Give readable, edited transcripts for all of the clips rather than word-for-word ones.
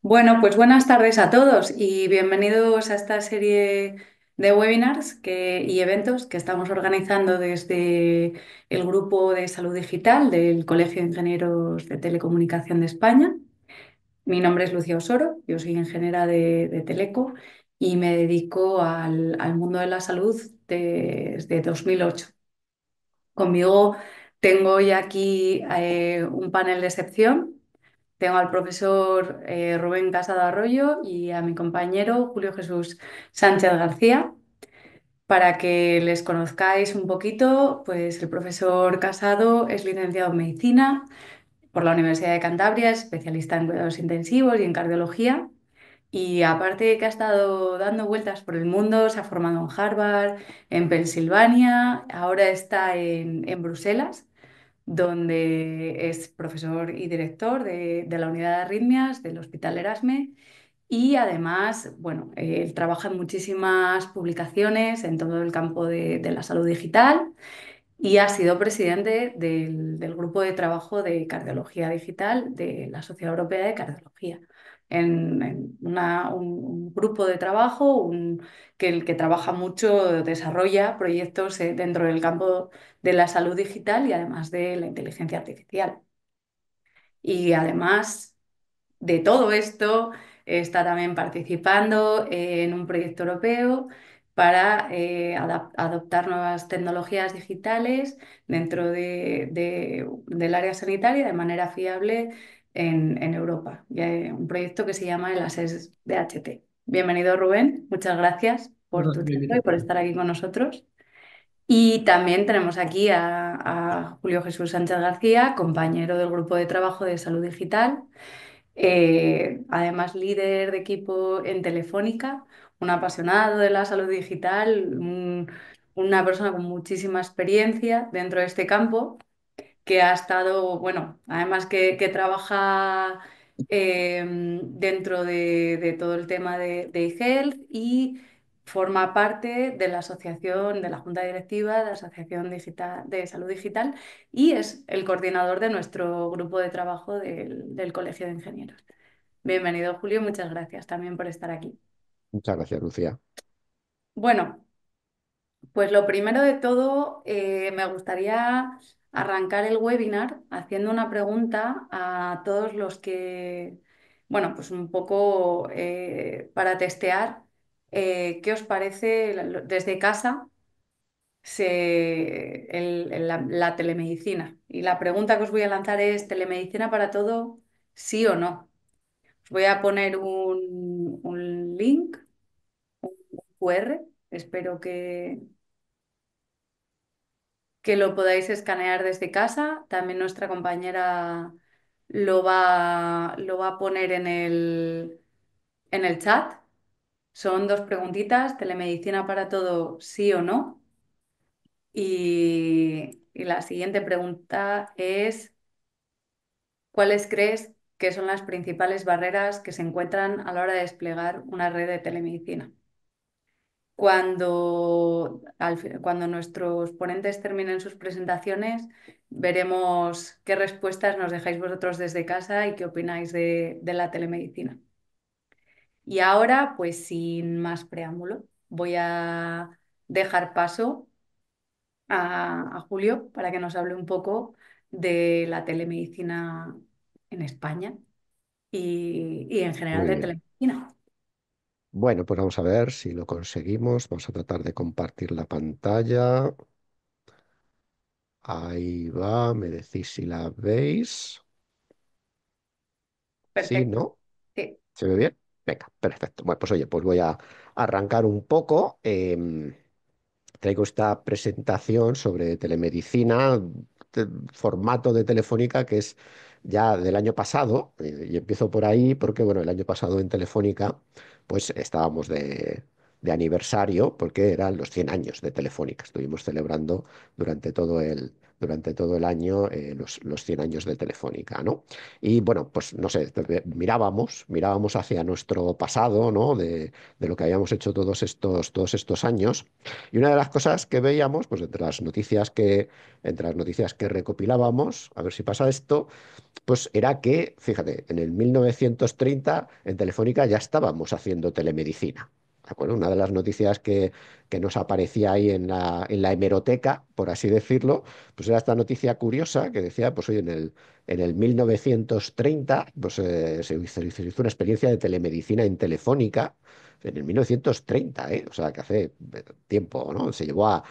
Bueno, pues buenas tardes a todos y bienvenidos a esta serie de webinars y eventos que estamos organizando desde el Grupo de Salud Digital del Colegio de Ingenieros de Telecomunicación de España. Mi nombre es Lucía Osoro, yo soy ingeniera de Teleco y me dedico al mundo de la salud desde 2008. Conmigo tengo hoy aquí un panel de excepción. Tengo al profesor Rubén Casado Arroyo y a mi compañero Julio Jesús Sánchez García. Para que les conozcáis un poquito, pues el profesor Casado es licenciado en Medicina por la Universidad de Cantabria, es especialista en cuidados intensivos y en cardiología. Y aparte de que ha estado dando vueltas por el mundo, se ha formado en Harvard, en Pensilvania, ahora está en Bruselas, donde es profesor y director de la unidad de arritmias del Hospital Erasme. Y además, bueno, él trabaja en muchísimas publicaciones en todo el campo de la salud digital y ha sido presidente del grupo de trabajo de cardiología digital de la Sociedad Europea de Cardiología. En un grupo de trabajo que el que trabaja mucho, desarrolla proyectos dentro del campo de la salud digital y además de la inteligencia artificial. Y además de todo esto, está también participando en un proyecto europeo para adoptar nuevas tecnologías digitales dentro del área sanitaria de manera fiable en Europa. Y hay un proyecto que se llama el ASES DHT. Bienvenido, Rubén. Muchas gracias por tu tiempo y por estar aquí con nosotros. Y también tenemos aquí a Julio Jesús Sánchez García, compañero del grupo de trabajo de salud digital, además líder de equipo en Telefónica, un apasionado de la salud digital, una persona con muchísima experiencia dentro de este campo que ha estado, bueno, además que trabaja dentro de todo el tema de eHealth y forma parte de la asociación, de la Junta Directiva de la Asociación Digital, de Salud Digital y es el coordinador de nuestro grupo de trabajo del Colegio de Ingenieros. Bienvenido, Julio, muchas gracias también por estar aquí. Muchas gracias, Lucía. Bueno, pues lo primero de todo, me gustaría arrancar el webinar haciendo una pregunta a todos los que, bueno, pues un poco para testear qué os parece desde casa la telemedicina. Y la pregunta que os voy a lanzar es, ¿telemedicina para todo, sí o no? Os voy a poner un link, un QR, espero que lo podáis escanear desde casa. También nuestra compañera lo va a poner en el chat. Son dos preguntitas, telemedicina para todo, sí o no. Y la siguiente pregunta es, ¿cuáles crees que son las principales barreras que se encuentran a la hora de desplegar una red de telemedicina? Cuando nuestros ponentes terminen sus presentaciones, veremos qué respuestas nos dejáis vosotros desde casa y qué opináis de la telemedicina. Y ahora, pues sin más preámbulo, voy a dejar paso a Julio para que nos hable un poco de la telemedicina en España y en general Muy de bien. telemedicina. Bueno, pues vamos a ver si lo conseguimos. Vamos a tratar de compartir la pantalla. Ahí va, me decís si la veis. ¿Sí, Perfecto. no? Sí, ¿Se ve bien? Venga, perfecto. Bueno, pues oye, pues voy a arrancar un poco. Traigo esta presentación sobre telemedicina, formato de Telefónica que es ya del año pasado, y empiezo por ahí porque, bueno, el año pasado en Telefónica, pues estábamos de aniversario porque eran los 100 años de Telefónica. Estuvimos celebrando durante todo el año los 100 años de Telefónica, ¿no? Y bueno, pues no sé, mirábamos hacia nuestro pasado, ¿no? De lo que habíamos hecho todos estos años. Y una de las cosas que veíamos, pues entre las noticias que recopilábamos, a ver si pasa esto, pues era que, fíjate, en el 1930 en Telefónica ya estábamos haciendo telemedicina. ¿De acuerdo? Una de las noticias que nos aparecía ahí en la hemeroteca, por así decirlo, pues era esta noticia curiosa que decía, pues oye, en el 1930 pues, se hizo una experiencia de telemedicina en Telefónica, en el 1930, ¿eh? O sea, que hace tiempo, ¿no? Se llevó a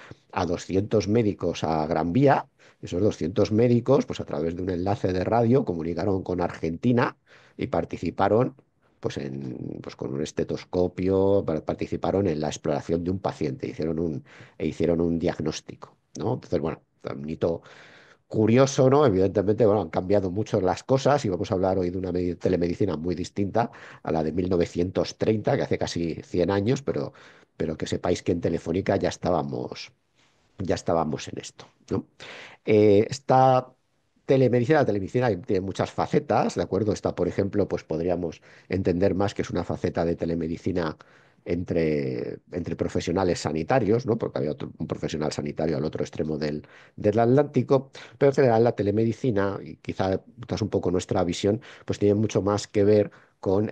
200 médicos a Gran Vía. Esos 200 médicos, pues a través de un enlace de radio, comunicaron con Argentina y participaron, pues, pues con un estetoscopio, participaron en la exploración de un paciente, hicieron un diagnóstico, ¿no? Entonces, bueno, un hito curioso, ¿no? Evidentemente, bueno, han cambiado mucho las cosas y vamos a hablar hoy de una telemedicina muy distinta a la de 1930, que hace casi 100 años, pero que sepáis que en Telefónica ya estábamos en esto, ¿no? Esta telemedicina, la telemedicina tiene muchas facetas, ¿de acuerdo? Esta, por ejemplo, pues podríamos entender más que es una faceta de telemedicina entre profesionales sanitarios, ¿no? Porque había un profesional sanitario al otro extremo del Atlántico, pero en general la telemedicina, y quizá esta es un poco nuestra visión, pues tiene mucho más que ver con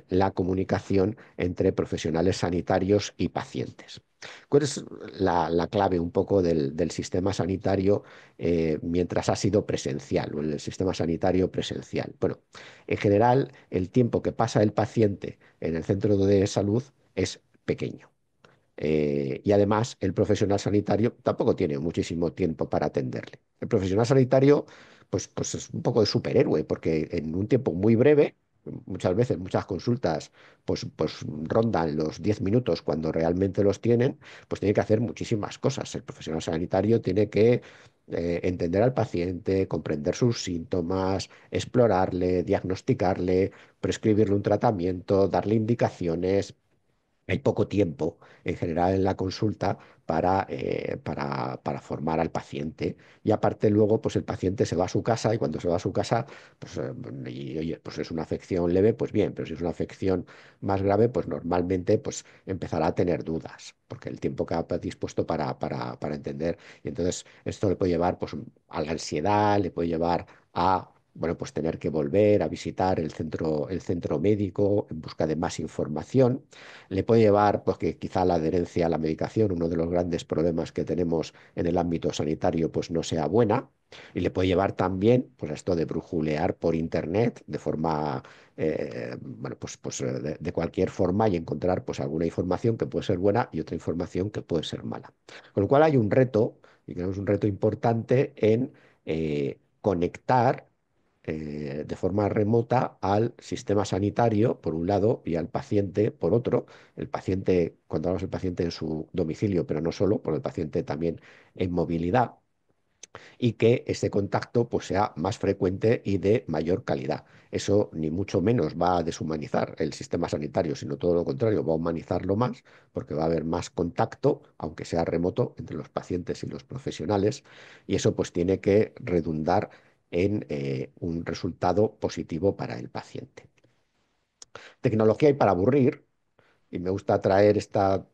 la comunicación entre profesionales sanitarios y pacientes. ¿Cuál es la clave un poco del sistema sanitario mientras ha sido presencial o en el sistema sanitario presencial? Bueno, en general, el tiempo que pasa el paciente en el centro de salud es pequeño. Y además, el profesional sanitario tampoco tiene muchísimo tiempo para atenderle. El profesional sanitario, pues es un poco de superhéroe, porque en un tiempo muy breve, muchas veces, muchas consultas, pues rondan los 10 minutos cuando realmente los tienen, pues tiene que hacer muchísimas cosas. El profesional sanitario tiene que entender al paciente, comprender sus síntomas, explorarle, diagnosticarle, prescribirle un tratamiento, darle indicaciones. Hay poco tiempo en general en la consulta para formar al paciente. Y aparte luego, pues el paciente se va a su casa y cuando se va a su casa, pues, y, oye, pues es una afección leve, pues bien, pero si es una afección más grave, pues normalmente pues empezará a tener dudas, porque el tiempo que ha dispuesto para entender. Y entonces esto le puede llevar pues, a la ansiedad, le puede llevar a bueno, pues tener que volver a visitar el centro médico en busca de más información. Le puede llevar, pues que quizá la adherencia a la medicación, uno de los grandes problemas que tenemos en el ámbito sanitario, pues no sea buena. Y le puede llevar también, pues a esto de brujulear por internet de forma, bueno, de cualquier forma y encontrar, pues alguna información que puede ser buena y otra información que puede ser mala. Con lo cual hay un reto, y creo que es un reto importante en conectar de forma remota al sistema sanitario, por un lado, y al paciente, por otro. El paciente, cuando hablamos del paciente en su domicilio, pero no solo, por el paciente también en movilidad, y que ese contacto pues, sea más frecuente y de mayor calidad. Eso ni mucho menos va a deshumanizar el sistema sanitario, sino todo lo contrario, va a humanizarlo más, porque va a haber más contacto, aunque sea remoto, entre los pacientes y los profesionales, y eso pues tiene que redundar en un resultado positivo para el paciente. Tecnología hay para aburrir, y me gusta traer esta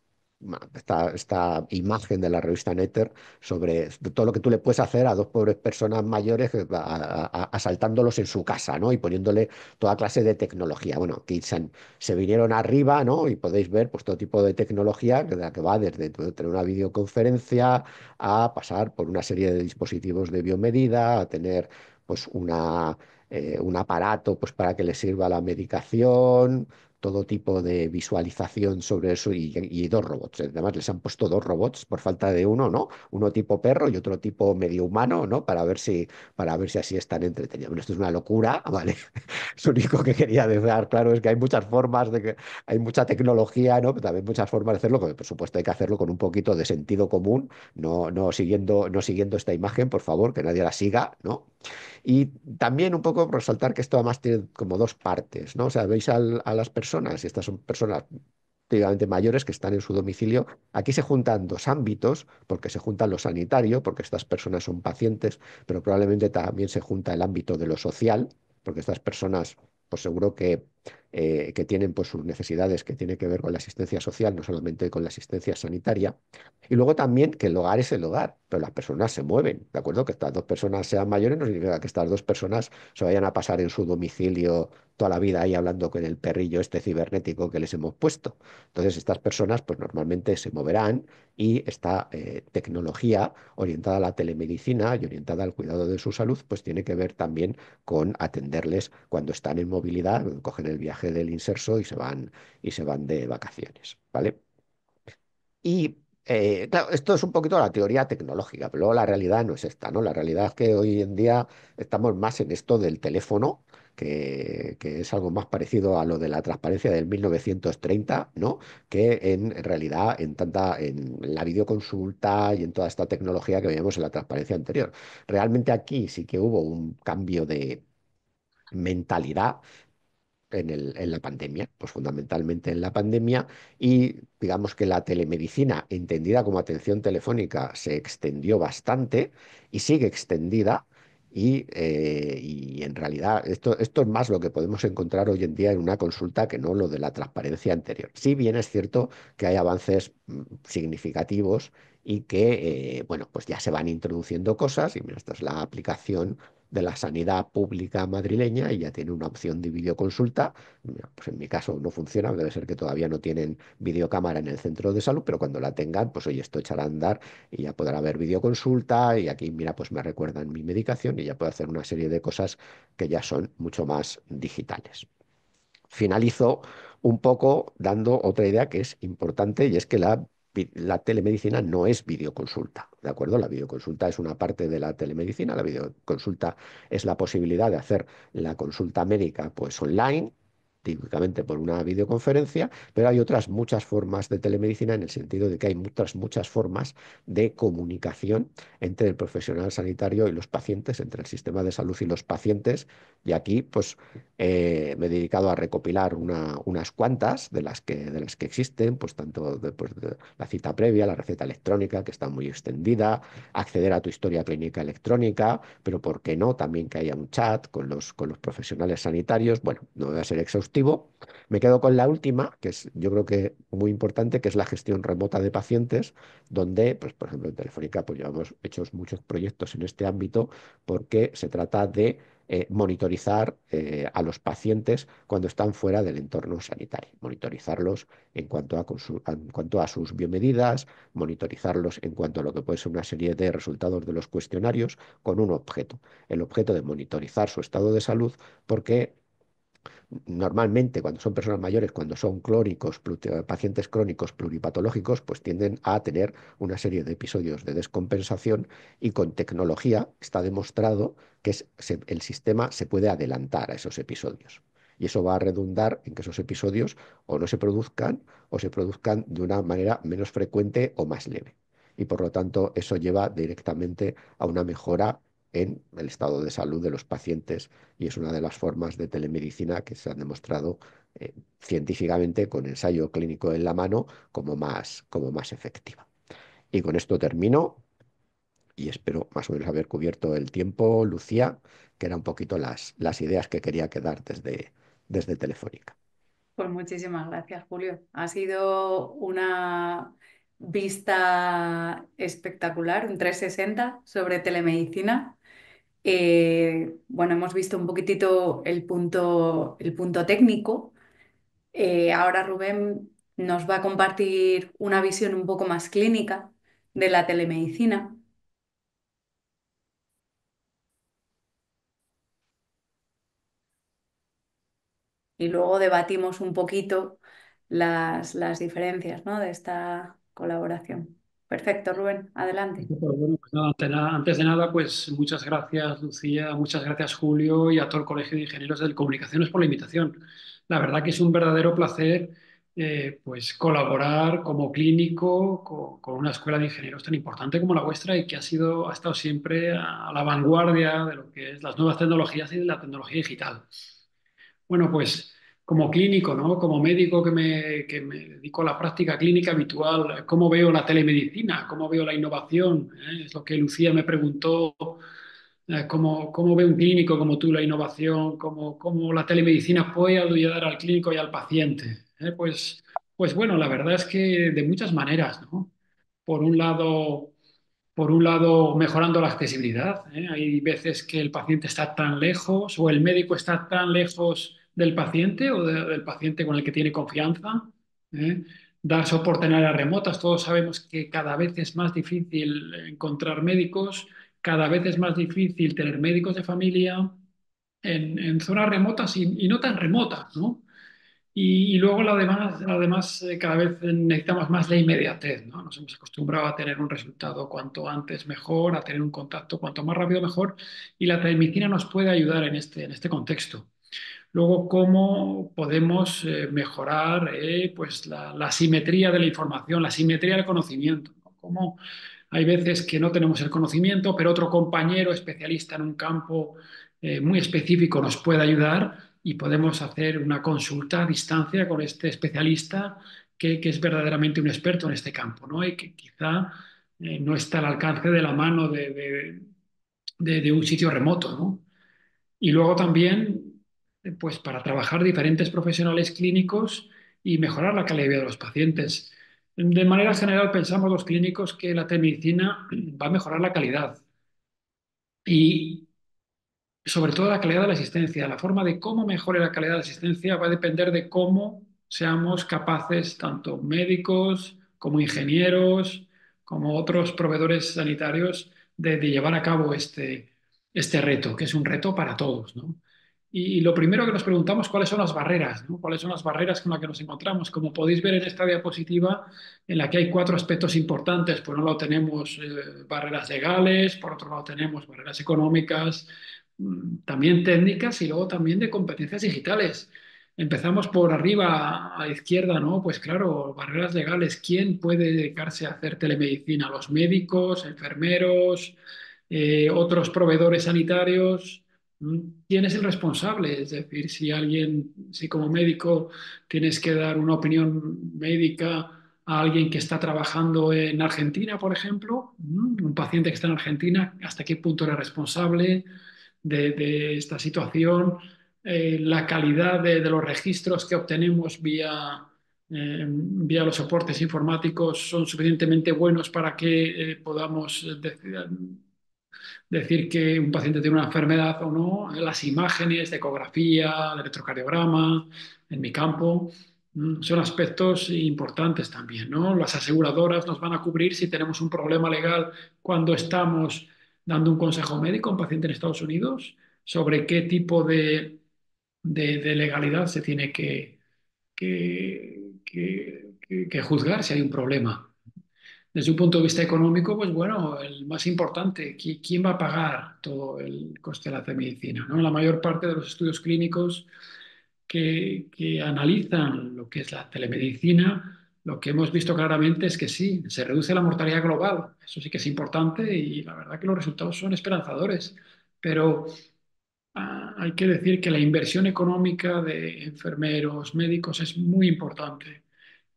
imagen de la revista Netter sobre todo lo que tú le puedes hacer a dos pobres personas mayores asaltándolos en su casa, ¿no? Y poniéndole toda clase de tecnología. Bueno, aquí se vinieron arriba, ¿no? Y podéis ver pues todo tipo de tecnología de la que va desde tener una videoconferencia a pasar por una serie de dispositivos de biomedida, a tener pues un aparato pues para que le sirva la medicación, todo tipo de visualización sobre eso y dos robots. Además, les han puesto dos robots por falta de uno, ¿no? Uno tipo perro y otro tipo medio humano, ¿no? Para ver si así están entretenidos. Bueno, esto es una locura, ¿vale? Lo único que quería dejar claro es que hay muchas formas de que hay mucha tecnología, ¿no? Pero también muchas formas de hacerlo, que por supuesto hay que hacerlo con un poquito de sentido común, no siguiendo esta imagen, por favor, que nadie la siga, ¿no? Y también un poco resaltar que esto además tiene como dos partes, ¿no? O sea, veis a las personas, y estas son personas típicamente mayores que están en su domicilio. Aquí se juntan dos ámbitos, porque se juntan lo sanitario, porque estas personas son pacientes, pero probablemente también se junta el ámbito de lo social, porque estas personas, pues seguro que que tienen pues, sus necesidades que tienen que ver con la asistencia social, no solamente con la asistencia sanitaria. Y luego también que el hogar es el hogar, pero las personas se mueven, ¿de acuerdo? Que estas dos personas sean mayores no significa que estas dos personas se vayan a pasar en su domicilio toda la vida ahí hablando con el perrillo este cibernético que les hemos puesto. Entonces, estas personas pues normalmente se moverán y esta tecnología orientada a la telemedicina y orientada al cuidado de su salud, pues tiene que ver también con atenderles cuando están en movilidad, cogen el viaje del inserso y se van de vacaciones, ¿vale? Y claro, esto es un poquito la teoría tecnológica, pero luego la realidad no es esta, ¿no? La realidad es que hoy en día estamos más en esto del teléfono, que es algo más parecido a lo de la transparencia del 1930, ¿no? Que en realidad en la videoconsulta y en toda esta tecnología que veíamos en la transparencia anterior. Realmente aquí sí que hubo un cambio de mentalidad en la pandemia, pues fundamentalmente en la pandemia, y digamos que la telemedicina, entendida como atención telefónica, se extendió bastante y sigue extendida. Y en realidad esto es más lo que podemos encontrar hoy en día en una consulta que no lo de la transparencia anterior. Si bien es cierto que hay avances significativos y que, bueno, pues ya se van introduciendo cosas, y mira, esta es la aplicación de la sanidad pública madrileña y ya tiene una opción de videoconsulta. Mira, pues en mi caso no funciona, debe ser que todavía no tienen videocámara en el centro de salud, pero cuando la tengan, pues oye, esto echará a andar y ya podrá haber videoconsulta y aquí, mira, pues me recuerdan mi medicación y ya puedo hacer una serie de cosas que ya son mucho más digitales. Finalizo un poco dando otra idea que es importante y es que la telemedicina no es videoconsulta, ¿de acuerdo? La videoconsulta es una parte de la telemedicina, la videoconsulta es la posibilidad de hacer la consulta médica pues online, típicamente por una videoconferencia, pero hay otras muchas formas de telemedicina en el sentido de que hay muchas formas de comunicación entre el profesional sanitario y los pacientes, entre el sistema de salud y los pacientes, y aquí pues me he dedicado a recopilar unas cuantas de las que existen, pues tanto de la cita previa, la receta electrónica, que está muy extendida, acceder a tu historia clínica electrónica, pero ¿por qué no? También que haya un chat con los profesionales sanitarios. Bueno, no voy a ser exhaustivo. Me quedo con la última, que es yo creo que muy importante, que es la gestión remota de pacientes, donde, pues, por ejemplo, en Telefónica pues, llevamos hechos muchos proyectos en este ámbito porque se trata de monitorizar a los pacientes cuando están fuera del entorno sanitario, monitorizarlos en cuanto a sus biomedidas, monitorizarlos en cuanto a lo que puede ser una serie de resultados de los cuestionarios con un objeto, el objeto de monitorizar su estado de salud, porque normalmente cuando son personas mayores, cuando son pacientes crónicos pluripatológicos, pues tienden a tener una serie de episodios de descompensación y con tecnología está demostrado que el sistema se puede adelantar a esos episodios. Y eso va a redundar en que esos episodios o no se produzcan o se produzcan de una manera menos frecuente o más leve. Y por lo tanto, eso lleva directamente a una mejora en el estado de salud de los pacientes y es una de las formas de telemedicina que se han demostrado científicamente con ensayo clínico en la mano como más efectiva. Y con esto termino y espero más o menos haber cubierto el tiempo, Lucía, que eran un poquito las ideas que quería quedar desde Telefónica. Pues muchísimas gracias, Julio. Ha sido una vista espectacular, un 360 sobre telemedicina. Bueno, hemos visto un poquitito el punto técnico. Ahora Rubén nos va a compartir una visión un poco más clínica de la telemedicina y luego debatimos un poquito las diferencias, ¿no? de esta colaboración. Perfecto, Rubén, adelante. Pues bueno, pues nada, antes de nada, pues muchas gracias, Lucía, muchas gracias, Julio, y a todo el Colegio de Ingenieros de Telecomunicaciones por la invitación. La verdad que es un verdadero placer pues colaborar como clínico con una escuela de ingenieros tan importante como la vuestra y que ha estado siempre a la vanguardia de lo que es las nuevas tecnologías y de la tecnología digital. Bueno, pues como clínico, ¿no? Como médico que me dedico a la práctica clínica habitual, ¿cómo veo la telemedicina? ¿Cómo veo la innovación? Es lo que Lucía me preguntó cómo ve un clínico como tú la innovación, cómo la telemedicina puede ayudar al clínico y al paciente. Pues bueno, la verdad es que de muchas maneras, ¿no? Por un lado, por un lado, mejorando la accesibilidad, ¿eh? Hay veces que el paciente está tan lejos o el médico está tan lejos del paciente o del paciente con el que tiene confianza, ¿eh? Dar soporte en áreas remotas. Todos sabemos que cada vez es más difícil encontrar médicos, cada vez es más difícil tener médicos de familia en zonas remotas y no tan remotas, ¿no? Y luego, además, cada vez necesitamos más la inmediatez, ¿no? Nos hemos acostumbrado a tener un resultado cuanto antes mejor, a tener un contacto cuanto más rápido mejor, y la telemedicina nos puede ayudar en este contexto. Luego, ¿cómo podemos mejorar pues la simetría de la información, la simetría del conocimiento? ¿No? Cómo hay veces que no tenemos el conocimiento, pero otro compañero especialista en un campo muy específico nos puede ayudar y podemos hacer una consulta a distancia con este especialista que es verdaderamente un experto en este campo, ¿no? Y que quizá no está al alcance de la mano de un sitio remoto, ¿no? Y luego también, pues para trabajar diferentes profesionales clínicos y mejorar la calidad de vida de los pacientes. De manera general, pensamos los clínicos que la telemedicina va a mejorar la calidad y sobre todo la calidad de la asistencia. La forma de cómo mejore la calidad de la asistencia va a depender de cómo seamos capaces, tanto médicos como ingenieros, como otros proveedores sanitarios, de llevar a cabo este reto, que es un reto para todos, ¿no? Y lo primero que nos preguntamos, ¿cuáles son las barreras, ¿no? ¿Cuáles son las barreras con las que nos encontramos? Como podéis ver en esta diapositiva, en la que hay cuatro aspectos importantes. Por un lado tenemos barreras legales, por otro lado tenemos barreras económicas, también técnicas y luego también de competencias digitales. Empezamos por arriba a la izquierda, ¿no? Pues claro, barreras legales. ¿Quién puede dedicarse a hacer telemedicina? Los médicos, enfermeros, otros proveedores sanitarios. ¿Quién es el responsable? Es decir, si como médico tienes que dar una opinión médica a alguien que está trabajando en Argentina, por ejemplo, un paciente que está en Argentina, ¿hasta qué punto eres responsable de esta situación? La calidad de los registros que obtenemos vía los soportes informáticos son suficientemente buenos para que podamos decir que un paciente tiene una enfermedad o no. Las imágenes de ecografía, de electrocardiograma, en mi campo, son aspectos importantes también, ¿no? Las aseguradoras nos van a cubrir si tenemos un problema legal cuando estamos dando un consejo médico a un paciente en Estados Unidos sobre qué tipo de legalidad se tiene que juzgar si hay un problema. Desde un punto de vista económico, pues bueno, el más importante, ¿quién va a pagar todo el coste de la telemedicina, ¿no? La mayor parte de los estudios clínicos que analizan lo que es la telemedicina, lo que hemos visto claramente es que sí, se reduce la mortalidad global, eso sí que es importante y la verdad que los resultados son esperanzadores, pero hay que decir que la inversión económica de enfermeros, médicos es muy importante.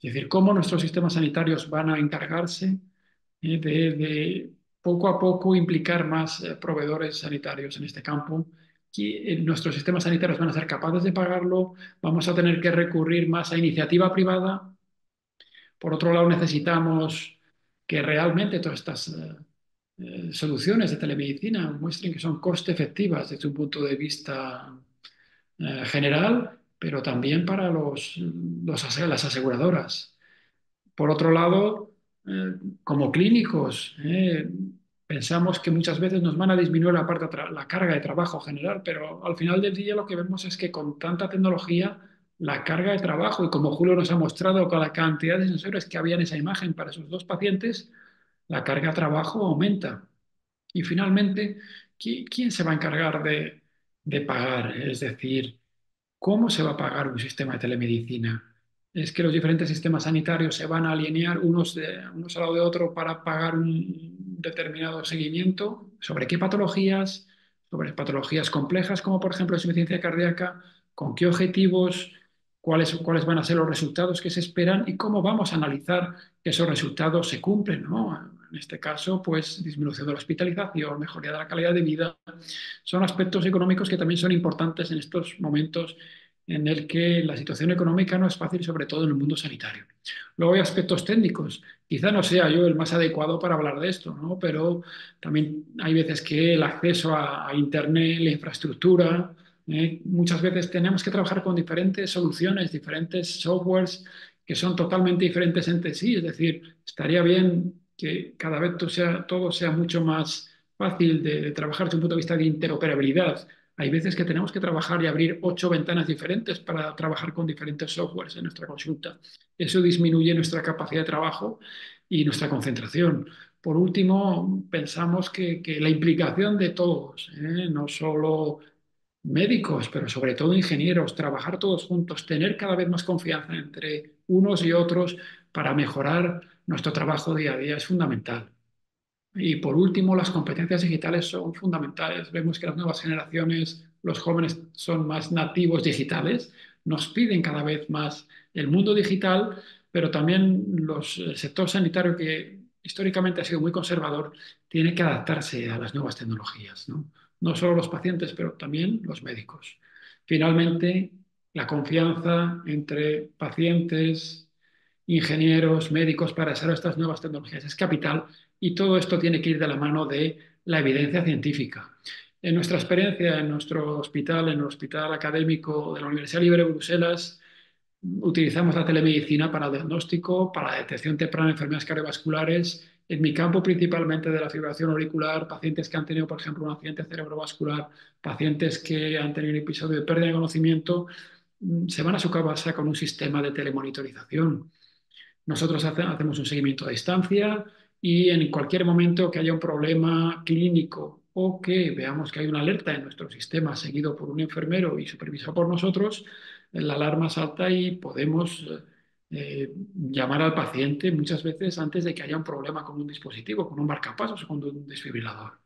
Es decir, cómo nuestros sistemas sanitarios van a encargarse de poco a poco implicar más proveedores sanitarios en este campo. Nuestros sistemas sanitarios van a ser capaces de pagarlo, vamos a tener que recurrir más a iniciativa privada. Por otro lado, necesitamos que realmente todas estas soluciones de telemedicina muestren que son coste efectivas desde un punto de vista general, pero también para las aseguradoras. Por otro lado, como clínicos, pensamos que muchas veces nos van a disminuir la carga de trabajo general, pero al final del día lo que vemos es que con tanta tecnología, la carga de trabajo, y como Julio nos ha mostrado con la cantidad de sensores que había en esa imagen para esos dos pacientes, la carga de trabajo aumenta. Y finalmente, ¿quién se va a encargar de pagar? Es decir, ¿cómo se va a pagar un sistema de telemedicina? ¿Es que los diferentes sistemas sanitarios se van a alinear unos al lado de otro para pagar un determinado seguimiento? ¿Sobre qué patologías? ¿Sobre patologías complejas como por ejemplo la insuficiencia cardíaca? ¿Con qué objetivos? ¿Cuáles van a ser los resultados que se esperan? ¿Y cómo vamos a analizar que esos resultados se cumplen, ¿no? En este caso, pues disminución de la hospitalización, mejoría de la calidad de vida, son aspectos económicos que también son importantes en estos momentos en el que la situación económica no es fácil, sobre todo en el mundo sanitario. Luego hay aspectos técnicos. Quizá no sea yo el más adecuado para hablar de esto, ¿no? Pero también hay veces que el acceso a Internet, la infraestructura, muchas veces tenemos que trabajar con diferentes soluciones, diferentes softwares que son totalmente diferentes entre sí. Es decir, estaría bien que cada vez todo sea mucho más fácil de trabajar desde un punto de vista de interoperabilidad. Hay veces que tenemos que trabajar y abrir 8 ventanas diferentes para trabajar con diferentes softwares en nuestra consulta. Eso disminuye nuestra capacidad de trabajo y nuestra concentración. Por último, pensamos que la implicación de todos, no solo médicos, pero sobre todo ingenieros, trabajar todos juntos, tener cada vez más confianza entre unos y otros para mejorar nuestro trabajo día a día es fundamental. Y por último, las competencias digitales son fundamentales. Vemos que las nuevas generaciones, los jóvenes son más nativos digitales, nos piden cada vez más el mundo digital, pero también el sector sanitario, que históricamente ha sido muy conservador, tiene que adaptarse a las nuevas tecnologías, ¿no? No solo los pacientes, pero también los médicos. Finalmente, la confianza entre pacientes, ingenieros, médicos para desarrollar estas nuevas tecnologías es capital y todo esto tiene que ir de la mano de la evidencia científica. En nuestra experiencia en nuestro hospital, en el Hospital Académico de la Universidad Libre de Bruselas, utilizamos la telemedicina para el diagnóstico, para la detección temprana de enfermedades cardiovasculares. En mi campo, principalmente de la fibrilación auricular, pacientes que han tenido, por ejemplo, un accidente cerebrovascular, pacientes que han tenido un episodio de pérdida de conocimiento, se van a su casa con un sistema de telemonitorización. Nosotros hacemos un seguimiento a distancia y en cualquier momento que haya un problema clínico o que veamos que hay una alerta en nuestro sistema seguido por un enfermero y supervisado por nosotros, la alarma salta y podemos llamar al paciente muchas veces antes de que haya un problema con un dispositivo, con un marcapasos o con un desfibrilador.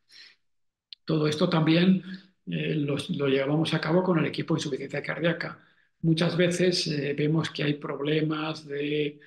Todo esto también lo llevamos a cabo con el equipo de insuficiencia cardíaca. Muchas veces vemos que hay problemas de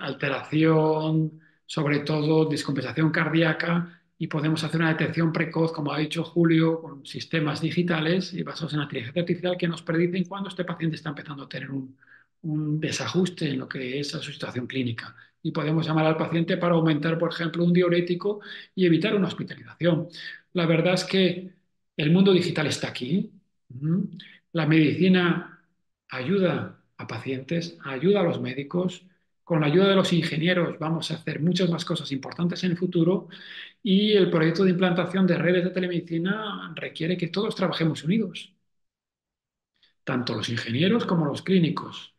alteración, sobre todo descompensación cardíaca, y podemos hacer una detección precoz, como ha dicho Julio, con sistemas digitales y basados en la inteligencia artificial que nos predicen cuando este paciente está empezando a tener un desajuste en lo que es su situación clínica. Y podemos llamar al paciente para aumentar, por ejemplo, un diurético y evitar una hospitalización. La verdad es que el mundo digital está aquí. La medicina ayuda a pacientes, ayuda a los médicos. Con la ayuda de los ingenieros vamos a hacer muchas más cosas importantes en el futuro y el proyecto de implantación de redes de telemedicina requiere que todos trabajemos unidos, tanto los ingenieros como los clínicos,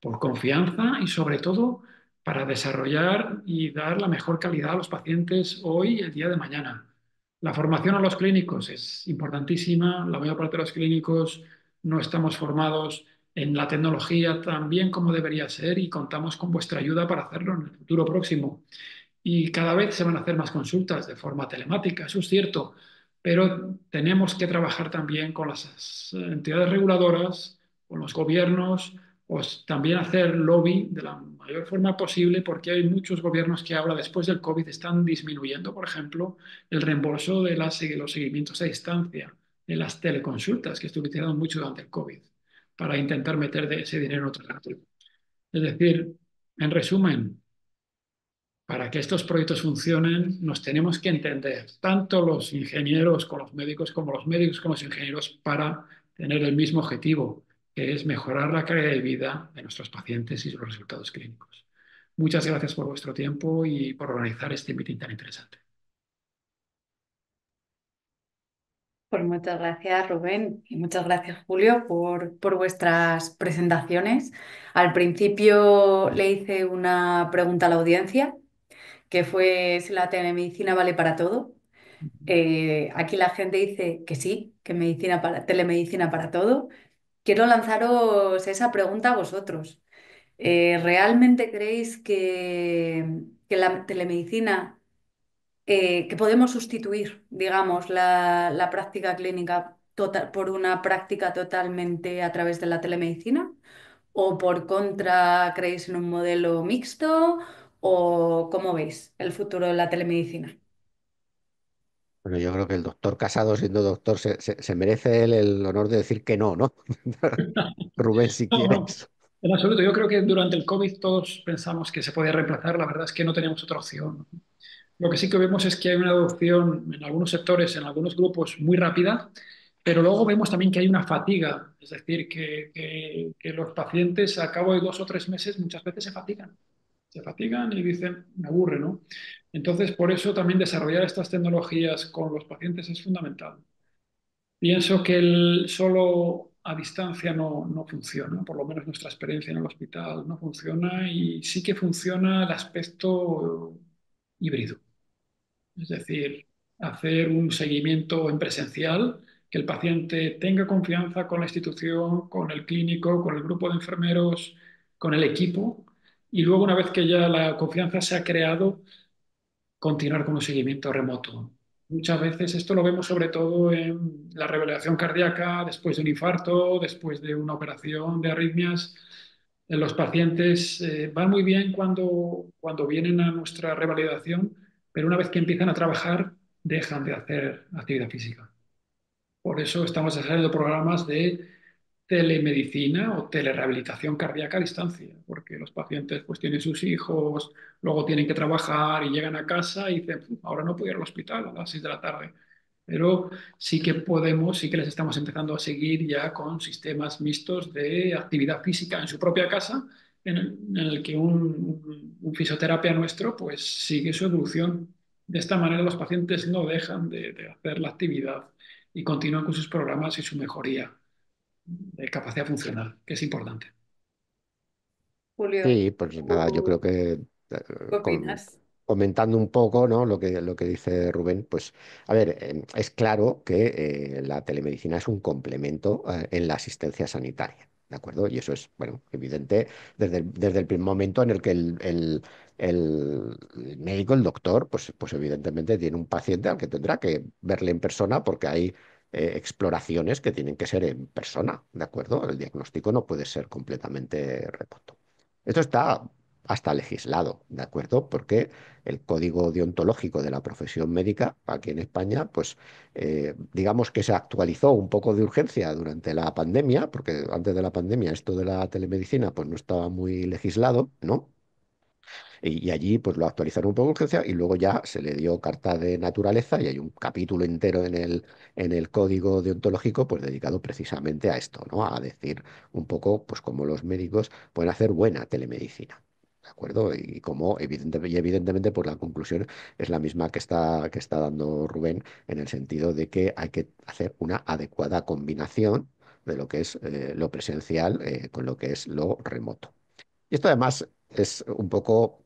por confianza y sobre todo para desarrollar y dar la mejor calidad a los pacientes hoy y el día de mañana. La formación a los clínicos es importantísima. La mayor parte de los clínicos no estamos formados en la tecnología tan bien como debería ser y contamos con vuestra ayuda para hacerlo en el futuro próximo. Y cada vez se van a hacer más consultas de forma telemática, eso es cierto, pero tenemos que trabajar también con las entidades reguladoras, con los gobiernos, pues también hacer lobby de la mayor forma posible, porque hay muchos gobiernos que ahora, después del COVID, están disminuyendo, por ejemplo, el reembolso de los seguimientos a distancia, de las teleconsultas que estuvieron mucho durante el COVID, para intentar meter ese dinero en otro lado. Es decir, en resumen, para que estos proyectos funcionen, nos tenemos que entender, tanto los ingenieros con los médicos, como los médicos con los ingenieros, para tener el mismo objetivo, que es mejorar la calidad de vida de nuestros pacientes y sus resultados clínicos. Muchas gracias por vuestro tiempo y por organizar este meeting tan interesante. Pues muchas gracias, Rubén, y muchas gracias, Julio, por vuestras presentaciones. Al principio le hice una pregunta a la audiencia, que fue si la telemedicina vale para todo. Aquí la gente dice que sí, que telemedicina para todo. Quiero lanzaros esa pregunta a vosotros. ¿Realmente creéis que la telemedicina, que podemos sustituir, digamos, la práctica clínica por una práctica totalmente a través de la telemedicina? ¿O por contra creéis en un modelo mixto? ¿O cómo veis el futuro de la telemedicina? Bueno, yo creo que el doctor Casado, siendo doctor, se merece él el honor de decir que no, ¿no? Rubén, si No, no, quieres. en absoluto. Yo creo que durante el COVID todos pensamos que se podía reemplazar. La verdad es que no teníamos otra opción. Lo que sí que vemos es que hay una adopción en algunos sectores, en algunos grupos, muy rápida, pero luego vemos también que hay una fatiga. Es decir, que los pacientes a cabo de 2 o 3 meses muchas veces se fatigan. Se fatigan y dicen, me aburre, ¿no? Entonces, por eso también desarrollar estas tecnologías con los pacientes es fundamental. Pienso que el solo a distancia no funciona, por lo menos nuestra experiencia en el hospital no funciona y sí que funciona el aspecto híbrido, es decir, hacer un seguimiento en presencial, que el paciente tenga confianza con la institución, con el clínico, con el grupo de enfermeros, con el equipo y luego una vez que ya la confianza se ha creado, continuar con un seguimiento remoto. Muchas veces esto lo vemos sobre todo en la revalidación cardíaca, después de un infarto, después de una operación de arritmias. Los pacientes van muy bien cuando vienen a nuestra revalidación, pero una vez que empiezan a trabajar, dejan de hacer actividad física. Por eso estamos desarrollando programas de telemedicina o telerehabilitación cardíaca a distancia, porque los pacientes pues tienen sus hijos, luego tienen que trabajar y llegan a casa y dicen, "Uf, ahora no puedo ir al hospital a las 6 de la tarde". Pero sí que podemos, sí que les estamos empezando a seguir ya con sistemas mixtos de actividad física en su propia casa, en el que un fisioterapia nuestro pues sigue su evolución. De esta manera los pacientes no dejan de hacer la actividad y continúan con sus programas y su mejoría de capacidad funcional, que es importante. Julio, Sí, pues nada, yo creo ¿tú que qué con- opinas? comentando un poco, ¿no? Lo que dice Rubén, pues a ver, es claro que la telemedicina es un complemento en la asistencia sanitaria, ¿de acuerdo? Y eso es, bueno, evidente desde el primer momento en el que el médico, el doctor, pues evidentemente tiene un paciente al que tendrá que verle en persona porque hay exploraciones que tienen que ser en persona, ¿de acuerdo? El diagnóstico no puede ser completamente remoto. Esto está hasta legislado, ¿de acuerdo? Porque el código deontológico de la profesión médica aquí en España, pues digamos que se actualizó un poco de urgencia durante la pandemia, porque antes de la pandemia esto de la telemedicina pues no estaba muy legislado, ¿no? Y allí pues lo actualizaron un poco de urgencia y luego ya se le dio carta de naturaleza y hay un capítulo entero en el código deontológico pues dedicado precisamente a esto, ¿no? A decir un poco pues cómo los médicos pueden hacer buena telemedicina. ¿De acuerdo? Y como evidentemente, pues la conclusión es la misma que está dando Rubén, en el sentido de que hay que hacer una adecuada combinación de lo que es lo presencial con lo que es lo remoto. Y esto además es un poco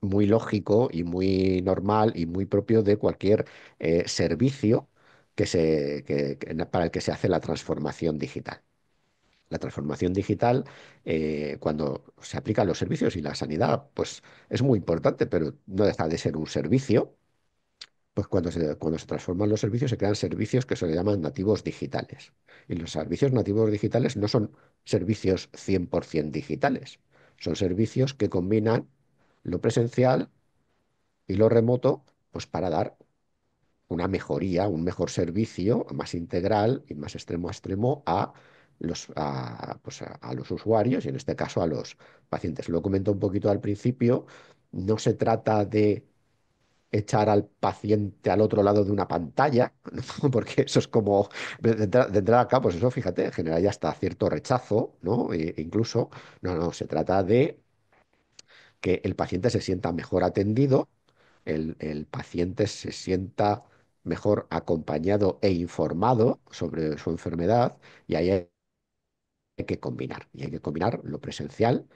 muy lógico y muy normal y muy propio de cualquier servicio para el que se hace la transformación digital. La transformación digital, cuando se aplican los servicios y la sanidad, pues es muy importante, pero no deja de ser un servicio. Pues cuando se transforman los servicios, se crean servicios que se le llaman nativos digitales. Y los servicios nativos digitales no son servicios 100% digitales, son servicios que combinan lo presencial y lo remoto, pues para dar una mejoría, un mejor servicio más integral y más extremo a extremo a los usuarios y en este caso a los pacientes. Lo comento un poquito al principio, no se trata de echar al paciente al otro lado de una pantalla, ¿no? Porque eso es como, de entrada acá, pues eso, fíjate, genera ya hasta cierto rechazo, ¿no? Incluso, no, se trata de que el paciente se sienta mejor atendido, el paciente se sienta mejor acompañado e informado sobre su enfermedad y ahí hay que combinar. Y hay que combinar lo presencial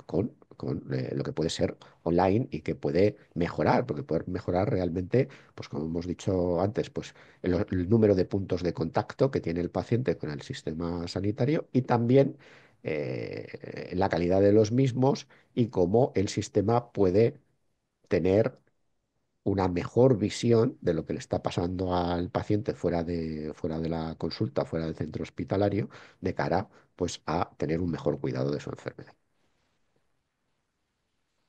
con lo que puede ser online y que puede mejorar, porque puede mejorar realmente, pues como hemos dicho antes, pues el número de puntos de contacto que tiene el paciente con el sistema sanitario y también la calidad de los mismos y cómo el sistema puede tener una mejor visión de lo que le está pasando al paciente fuera de la consulta, fuera del centro hospitalario, de cara pues a tener un mejor cuidado de su enfermedad.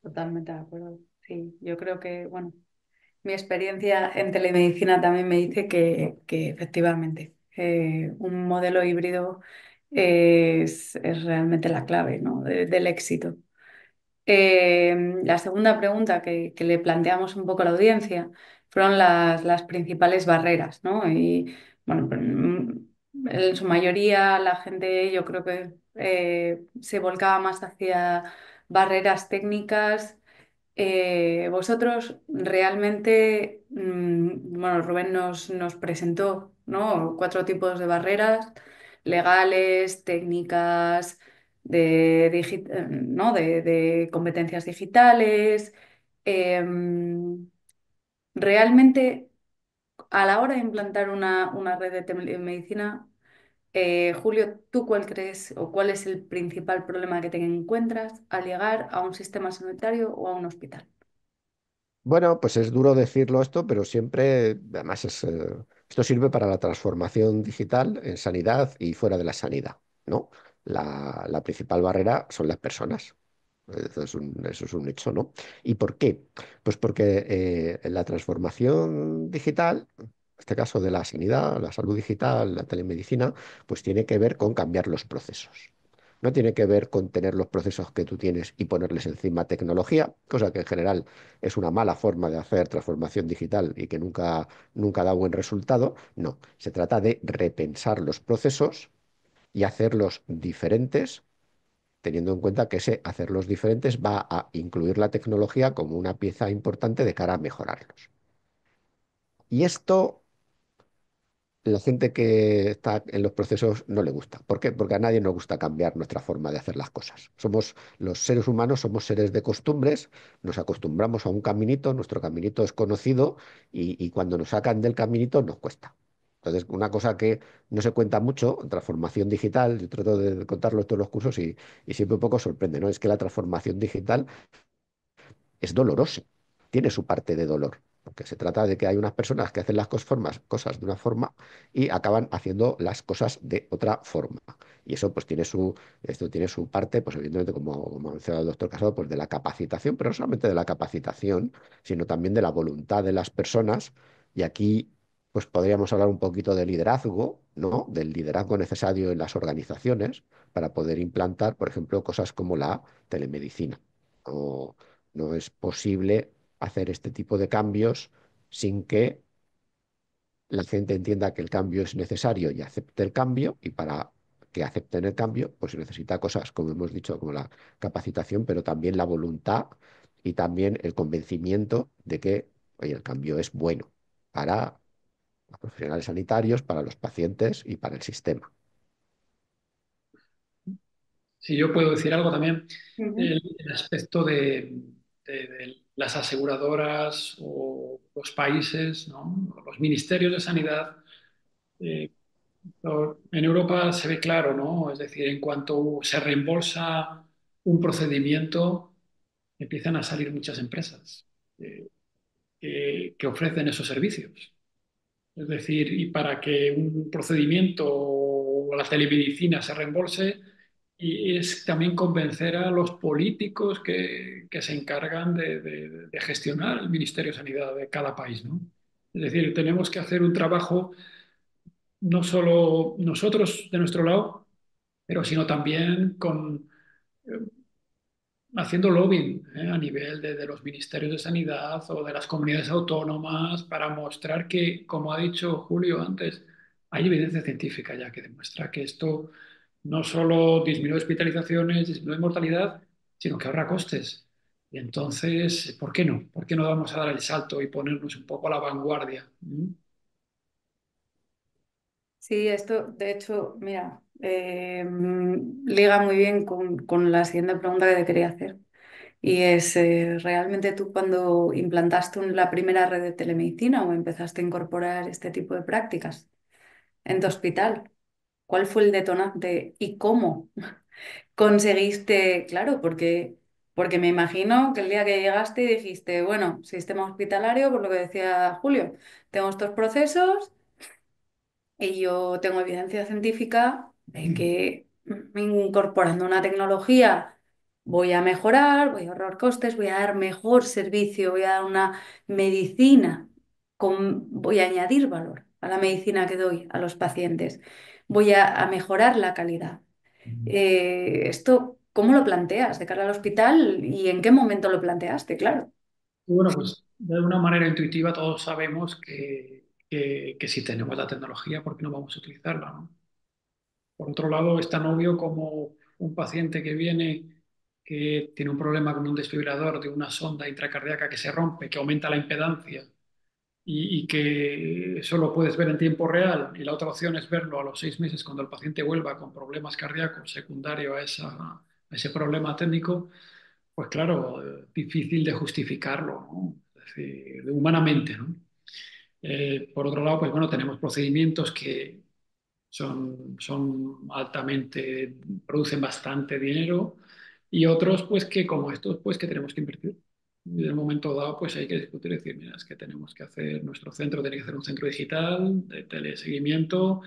Totalmente de acuerdo. Sí, yo creo que, bueno, mi experiencia en telemedicina también me dice que efectivamente un modelo híbrido es realmente la clave, ¿no? Del éxito. La segunda pregunta que le planteamos un poco a la audiencia fueron las principales barreras, ¿no? Y bueno, en su mayoría la gente yo creo que se volcaba más hacia barreras técnicas. Vosotros realmente, bueno, Rubén nos presentó, ¿no? 4 tipos de barreras: legales, técnicas, ¿no? De competencias digitales. Realmente, a la hora de implantar una red de telemedicina, Julio, ¿tú cuál crees o cuál es el principal problema que te encuentras al llegar a un sistema sanitario o a un hospital? Bueno, pues es duro decirlo esto, pero siempre, además, esto sirve para la transformación digital en sanidad y fuera de la sanidad, ¿no? La principal barrera son las personas. Eso es un hecho, ¿no? ¿Y por qué? Pues porque la transformación digital, en este caso de la sanidad, la salud digital, la telemedicina, pues tiene que ver con cambiar los procesos. No tiene que ver con tener los procesos que tú tienes y ponerles encima tecnología, cosa que en general es una mala forma de hacer transformación digital y que nunca da buen resultado. No, se trata de repensar los procesos y hacerlos diferentes, teniendo en cuenta que ese hacerlos diferentes va a incluir la tecnología como una pieza importante de cara a mejorarlos. Y esto, la gente que está en los procesos no le gusta. ¿Por qué? Porque a nadie nos gusta cambiar nuestra forma de hacer las cosas. Los seres humanos somos seres de costumbres, nos acostumbramos a un caminito, nuestro caminito es conocido y cuando nos sacan del caminito nos cuesta. Entonces, una cosa que no se cuenta mucho, transformación digital, yo trato de contarlo en todos los cursos y siempre un poco sorprende, ¿no? Es que la transformación digital es doloroso, tiene su parte de dolor, porque se trata de que hay unas personas que hacen las cosas de una forma y acaban haciendo las cosas de otra forma. Y eso pues esto tiene su parte, pues evidentemente, como ha mencionado el doctor Casado, pues de la capacitación, pero no solamente de la capacitación, sino también de la voluntad de las personas. Y aquí pues podríamos hablar un poquito de liderazgo, ¿no? Del liderazgo necesario en las organizaciones para poder implantar, por ejemplo, cosas como la telemedicina. O no es posible hacer este tipo de cambios sin que la gente entienda que el cambio es necesario y acepte el cambio. Y para que acepten el cambio, pues se necesita cosas, como hemos dicho, como la capacitación, pero también la voluntad y también el convencimiento de que, oye, el cambio es bueno para los profesionales sanitarios, para los pacientes y para el sistema. Si yo puedo decir algo también, Ujú. el aspecto de las aseguradoras o los países, ¿no? Los ministerios de sanidad, eh, en Europa se ve claro, ¿no? Es decir, en cuanto se reembolsa un procedimiento, empiezan a salir muchas empresas eh, que ofrecen esos servicios. Es decir, y para que un procedimiento o la telemedicina se reembolse, y es también convencer a los políticos que se encargan de gestionar el Ministerio de Sanidad de cada país, ¿no? Es decir, tenemos que hacer un trabajo no solo nosotros de nuestro lado, pero sino también eh, haciendo lobbying, a nivel de los ministerios de sanidad o de las comunidades autónomas para mostrar que, como ha dicho Julio antes, hay evidencia científica ya que demuestra que esto no solo disminuye hospitalizaciones, disminuye mortalidad, sino que ahorra costes. Y entonces, ¿por qué no? ¿Por qué no vamos a dar el salto y ponernos un poco a la vanguardia? ¿Mm? Sí, esto, de hecho, mira, liga muy bien con la siguiente pregunta que te quería hacer. Y es, ¿realmente tú cuando implantaste la primera red de telemedicina o empezaste a incorporar este tipo de prácticas en tu hospital, cuál fue el detonante y cómo conseguiste? Claro, porque me imagino que el día que llegaste y dijiste, bueno, sistema hospitalario, por lo que decía Julio, tengo estos procesos. Y yo tengo evidencia científica de que incorporando una tecnología voy a mejorar, voy a ahorrar costes, voy a dar mejor servicio, voy a dar una medicina, voy a añadir valor a la medicina que doy a los pacientes, voy a mejorar la calidad. Esto, ¿cómo lo planteas de cara al hospital y en qué momento lo planteaste? Claro. Y bueno, pues de una manera intuitiva todos sabemos que si tenemos la tecnología, ¿por qué no vamos a utilizarla, no? Por otro lado, es tan obvio como un paciente que viene que tiene un problema con un desfibrilador de una sonda intracardíaca que se rompe, que aumenta la impedancia y que eso lo puedes ver en tiempo real. Y la otra opción es verlo a los 6 meses cuando el paciente vuelva con problemas cardíacos secundarios a ese problema técnico. Pues claro, difícil de justificarlo, ¿no? Es decir, humanamente, ¿no? Por otro lado, pues bueno, tenemos procedimientos que son altamente, producen bastante dinero y otros, pues que como estos, pues que tenemos que invertir. Y en el momento dado, pues hay que discutir y decir, mira, es que tenemos que hacer, nuestro centro tiene que ser un centro digital de teleseguimiento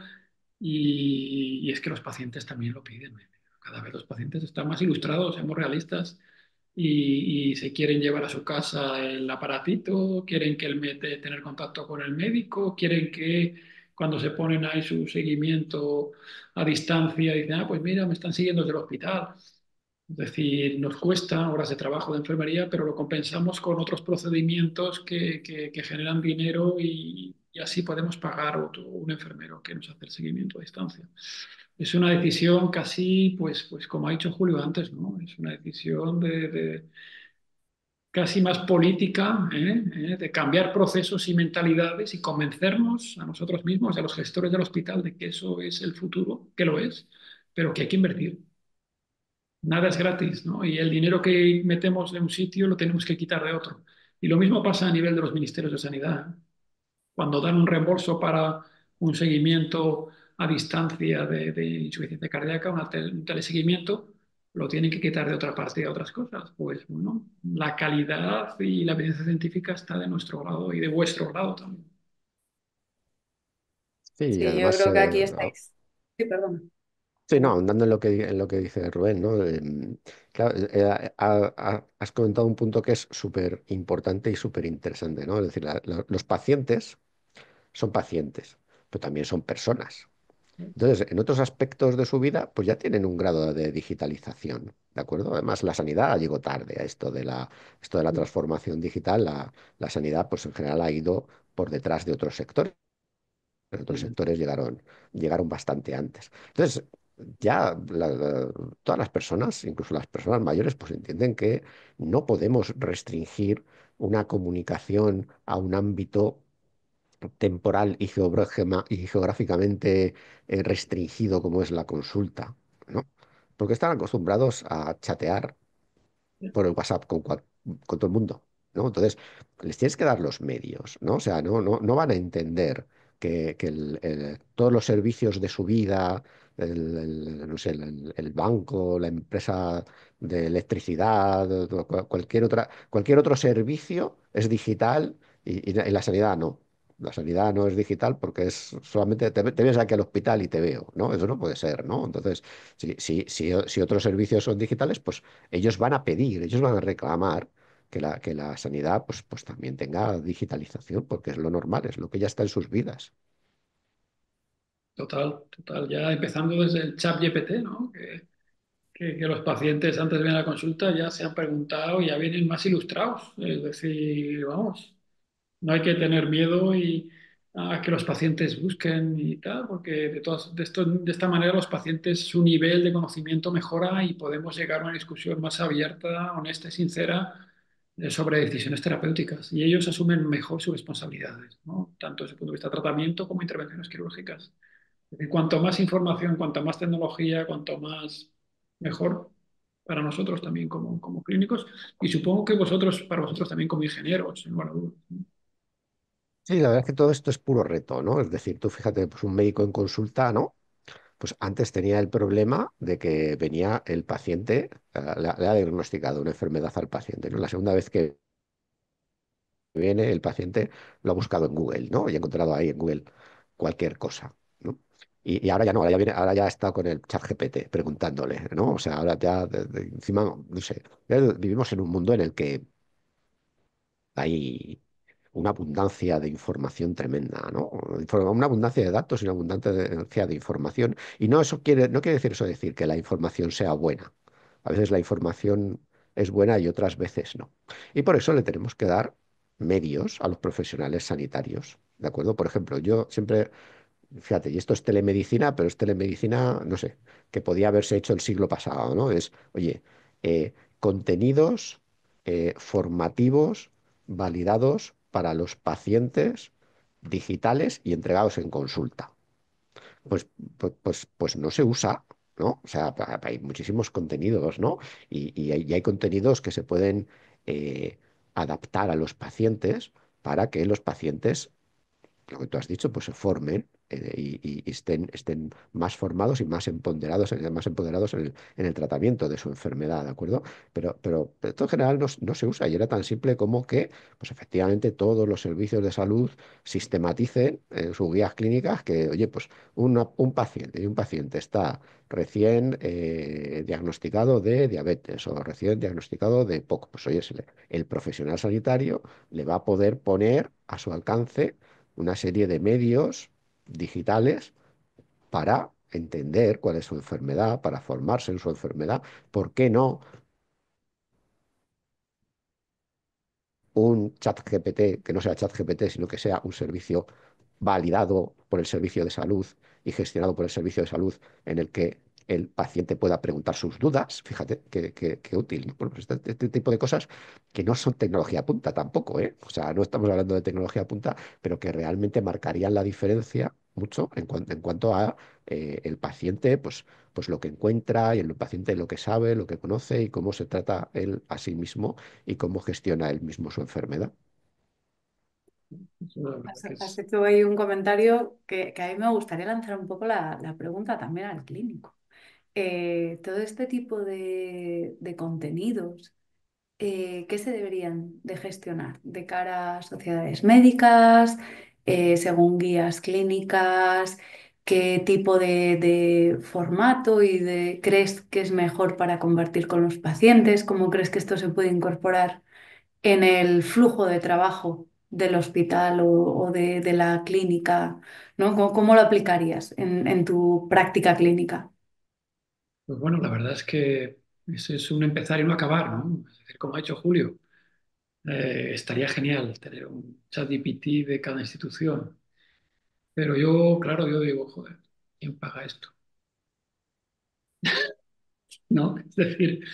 y es que los pacientes también lo piden. Cada vez los pacientes están más ilustrados, seamos realistas, y se quieren llevar a su casa el aparatito, quieren que tener contacto con el médico, quieren que cuando se ponen ahí su seguimiento a distancia, dicen, ah, pues mira, me están siguiendo desde el hospital. Es decir, nos cuesta horas de trabajo de enfermería, pero lo compensamos con otros procedimientos que generan dinero y así podemos pagar un enfermero que nos hace el seguimiento a distancia. Es una decisión casi, pues como ha dicho Julio antes, ¿no? Es una decisión casi más política, de cambiar procesos y mentalidades y convencernos a nosotros mismos y a los gestores del hospital de que eso es el futuro, que lo es, pero que hay que invertir. Nada es gratis, ¿no? Y el dinero que metemos en un sitio lo tenemos que quitar de otro. Y lo mismo pasa a nivel de los ministerios de sanidad. Cuando dan un reembolso para un seguimiento a distancia de insuficiencia cardíaca, un teleseguimiento, lo tienen que quitar de otra parte y de otras cosas. Pues bueno, la calidad y la evidencia científica está de nuestro lado y de vuestro lado también. Sí, y Sí, yo además, creo que aquí estáis. Sí, perdón. sí, no, andando en lo que dice Rubén, ¿no? Claro, has comentado un punto que es súper importante y súper interesante, ¿no? Es decir, los pacientes son pacientes, pero también son personas. Entonces, en otros aspectos de su vida, pues ya tienen un grado de digitalización, ¿de acuerdo? Además, la sanidad llegó tarde a esto de la transformación digital. La sanidad, pues en general, ha ido por detrás de otros sectores. Otros sectores llegaron bastante antes. Entonces, ya todas las personas, incluso las personas mayores, pues entienden que no podemos restringir una comunicación a un ámbito temporal y geográficamente restringido como es la consulta, ¿no? Porque están acostumbrados a chatear por el WhatsApp con todo el mundo, ¿no? Entonces, les tienes que dar los medios, ¿no? O sea, no van a entender que todos los servicios de su vida, no sé, el banco, la empresa de electricidad, cualquier otro servicio es digital y la sanidad no. La sanidad no es digital porque es solamente te vienes aquí al hospital y te veo, ¿no? Eso no puede ser, ¿no? Entonces, si otros servicios son digitales, pues ellos van a pedir, ellos van a reclamar que la sanidad pues también tenga digitalización, porque es lo normal, es lo que ya está en sus vidas. Total, total. Ya empezando desde el chat GPT, ¿no? Que los pacientes antes de venir a la consulta ya se han preguntado y ya vienen más ilustrados. Es decir, vamos, no hay que tener miedo a que los pacientes busquen y tal, porque de esta manera los pacientes, su nivel de conocimiento mejora y podemos llegar a una discusión más abierta, honesta y sincera sobre decisiones terapéuticas. Y ellos asumen mejor sus responsabilidades, ¿no? Tanto desde el punto de vista de tratamiento como intervenciones quirúrgicas. Es decir, cuanto más información, cuanto más tecnología, cuanto más mejor para nosotros también como clínicos y supongo que para vosotros también como ingenieros, sin lugar a dudas. Sí, la verdad es que todo esto es puro reto, ¿no? Es decir, tú fíjate, pues un médico en consulta, ¿no? Pues antes tenía el problema de que venía el paciente, le ha diagnosticado una enfermedad al paciente, ¿no? La segunda vez que viene el paciente lo ha buscado en Google, ¿no? Y ha encontrado ahí en Google cualquier cosa. ¿no? Y ahora ya no, ahora ya está con el chat GPT preguntándole, ¿no? O sea, ahora ya encima, no sé, vivimos en un mundo en el que hay una abundancia de información tremenda, ¿no? Una abundancia de datos y una abundancia de información. Y no quiere decir eso decir que la información sea buena. A veces la información es buena y otras veces no. Y por eso le tenemos que dar medios a los profesionales sanitarios, ¿de acuerdo? Por ejemplo, yo siempre, fíjate, y esto es telemedicina, pero es telemedicina, no sé, que podía haberse hecho el siglo pasado, ¿no? Es, oye, contenidos formativos validados para los pacientes digitales y entregados en consulta. Pues, pues no se usa, ¿no? O sea, hay muchísimos contenidos, ¿no? Y hay contenidos que se pueden adaptar a los pacientes para que los pacientes lo que tú has dicho, pues se formen y estén más formados y más empoderados en el tratamiento de su enfermedad, ¿de acuerdo? Pero esto en general no se usa y era tan simple como que, pues efectivamente, todos los servicios de salud sistematicen en sus guías clínicas que, oye, pues un paciente está recién diagnosticado de diabetes o recién diagnosticado de POC, pues oye, el profesional sanitario le va a poder poner a su alcance una serie de medios digitales para entender cuál es su enfermedad, para formarse en su enfermedad. ¿Por qué no un chat GPT que no sea chat GPT, sino que sea un servicio validado por el servicio de salud y gestionado por el servicio de salud en el que el paciente pueda preguntar sus dudas? Fíjate qué útil, ¿no? Bueno, pues este tipo de cosas que no son tecnología punta tampoco, ¿eh? O sea, no estamos hablando de tecnología punta, pero que realmente marcarían la diferencia mucho en cuanto a el paciente, pues lo que encuentra y el paciente lo que sabe, lo que conoce y cómo se trata él a sí mismo y cómo gestiona él mismo su enfermedad. Eso la verdad que Has es... hecho ahí un comentario que a mí me gustaría lanzar un poco la pregunta también al clínico. Todo este tipo de contenidos, ¿qué se deberían de gestionar de cara a sociedades médicas, según guías clínicas? ¿Qué tipo de formato crees que es mejor para convertir con los pacientes? ¿Cómo crees que esto se puede incorporar en el flujo de trabajo del hospital o de la clínica? ¿No? ¿Cómo lo aplicarías en tu práctica clínica? Pues bueno, la verdad es que eso es un empezar y un acabar, ¿no? Es decir, como ha hecho Julio, estaría genial tener un chat GPT de cada institución. Pero yo, claro, yo digo, joder, ¿quién paga esto? ¿No? Es decir,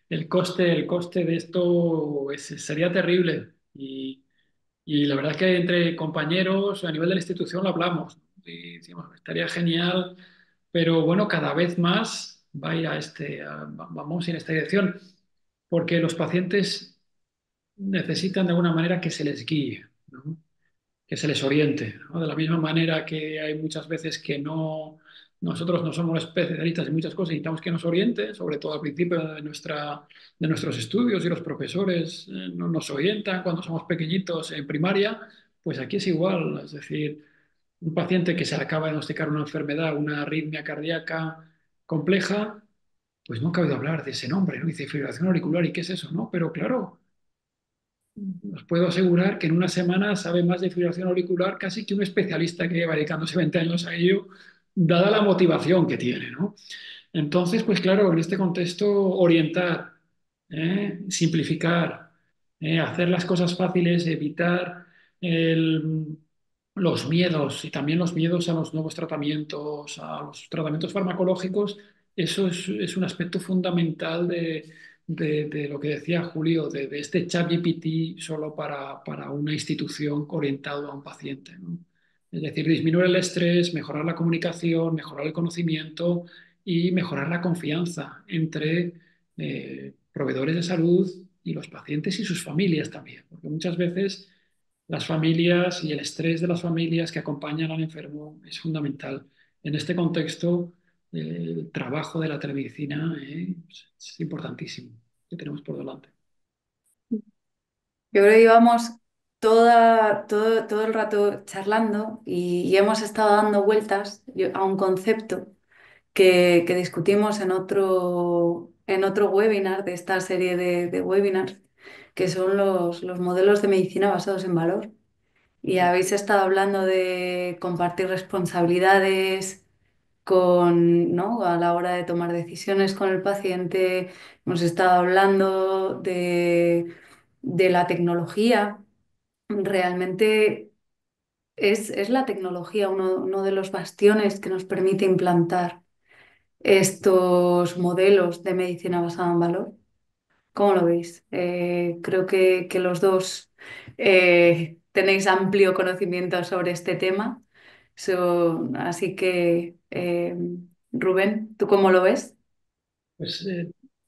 el coste de esto sería terrible. Y la verdad es que entre compañeros, a nivel de la institución, lo hablamos, ¿no? Y decimos, estaría genial, pero bueno, cada vez más va a ir vamos en esta dirección, porque los pacientes necesitan de alguna manera que se les guíe, ¿no? Que se les oriente, ¿no? De la misma manera que hay muchas veces que nosotros no somos especialistas en muchas cosas, necesitamos que nos oriente, sobre todo al principio de nuestros estudios y los profesores no nos orientan cuando somos pequeñitos en primaria, pues aquí es igual, es decir, un paciente que se le acaba de diagnosticar una enfermedad, una arritmia cardíaca compleja, pues nunca ha oído hablar de ese nombre, ¿no? Dice fibrilación auricular, ¿y qué es eso? ¿No? Pero claro, os puedo asegurar que en una semana sabe más de fibrilación auricular casi que un especialista que lleva dedicándose 20 años a ello, dada la motivación que tiene, ¿no? Entonces, pues claro, en este contexto, orientar, simplificar, hacer las cosas fáciles, evitar el- los miedos y también los miedos a los nuevos tratamientos, a los tratamientos farmacológicos, eso es un aspecto fundamental de lo que decía Julio, de este ChatGPT solo para una institución orientado a un paciente, ¿no? Es decir, disminuir el estrés, mejorar la comunicación, mejorar el conocimiento y mejorar la confianza entre proveedores de salud y los pacientes y sus familias también, porque muchas veces las familias y el estrés de las familias que acompañan al enfermo es fundamental. En este contexto, el trabajo de la telemedicina es importantísimo que tenemos por delante. Yo creo que llevamos todo el rato charlando y hemos estado dando vueltas a un concepto que discutimos en otro webinar de esta serie de webinars, que son los modelos de medicina basados en valor. Y habéis estado hablando de compartir responsabilidades ¿no? A la hora de tomar decisiones con el paciente. Hemos estado hablando de la tecnología. Realmente es la tecnología uno de los bastiones que nos permite implantar estos modelos de medicina basada en valor. ¿Cómo lo veis? Creo que los dos tenéis amplio conocimiento sobre este tema. Así que, Rubén, ¿tú cómo lo ves? Pues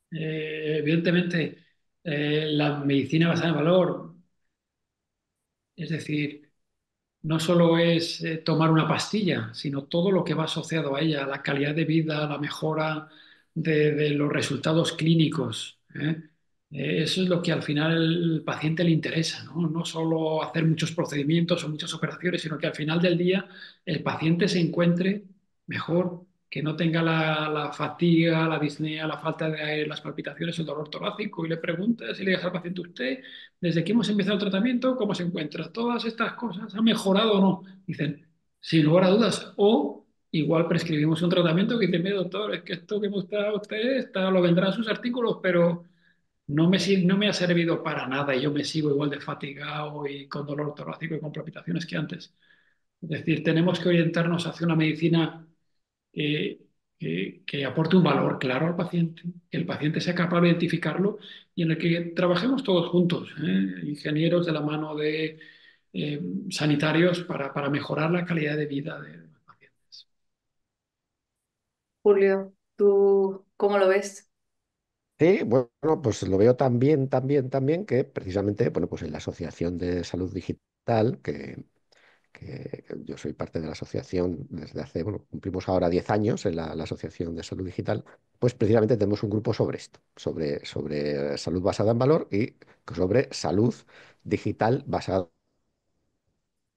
evidentemente la medicina basada en valor, es decir, no solo es tomar una pastilla, sino todo lo que va asociado a ella, la calidad de vida, la mejora de los resultados clínicos, ¿eh? Eso es lo que al final el paciente le interesa, ¿no? No solo hacer muchos procedimientos o muchas operaciones, sino que al final del día el paciente se encuentre mejor, que no tenga la fatiga, la disnea, la falta de aire, las palpitaciones, el dolor torácico, y le preguntas y le digas al paciente: usted, desde que hemos empezado el tratamiento, ¿cómo se encuentra? ¿Todas estas cosas han mejorado o no? Dicen, sin lugar a dudas. O igual prescribimos un tratamiento que dice: mire, doctor, es que esto que me está usted lo vendrá en sus artículos, pero no me ha servido para nada y yo me sigo igual de fatigado y con dolor torácico y con palpitaciones que antes. Es decir, tenemos que orientarnos hacia una medicina eh, que aporte un valor claro al paciente, que el paciente sea capaz de identificarlo y en el que trabajemos todos juntos, ingenieros de la mano de eh, sanitarios para mejorar la calidad de vida de los pacientes. Julio, ¿tú cómo lo ves? Sí, bueno, pues lo veo también que precisamente, bueno, pues en la Asociación de Salud Digital, que yo soy parte de la asociación desde hace, bueno, cumplimos ahora 10 años en la Asociación de Salud Digital, pues precisamente tenemos un grupo sobre esto, sobre salud basada en valor y sobre salud digital basada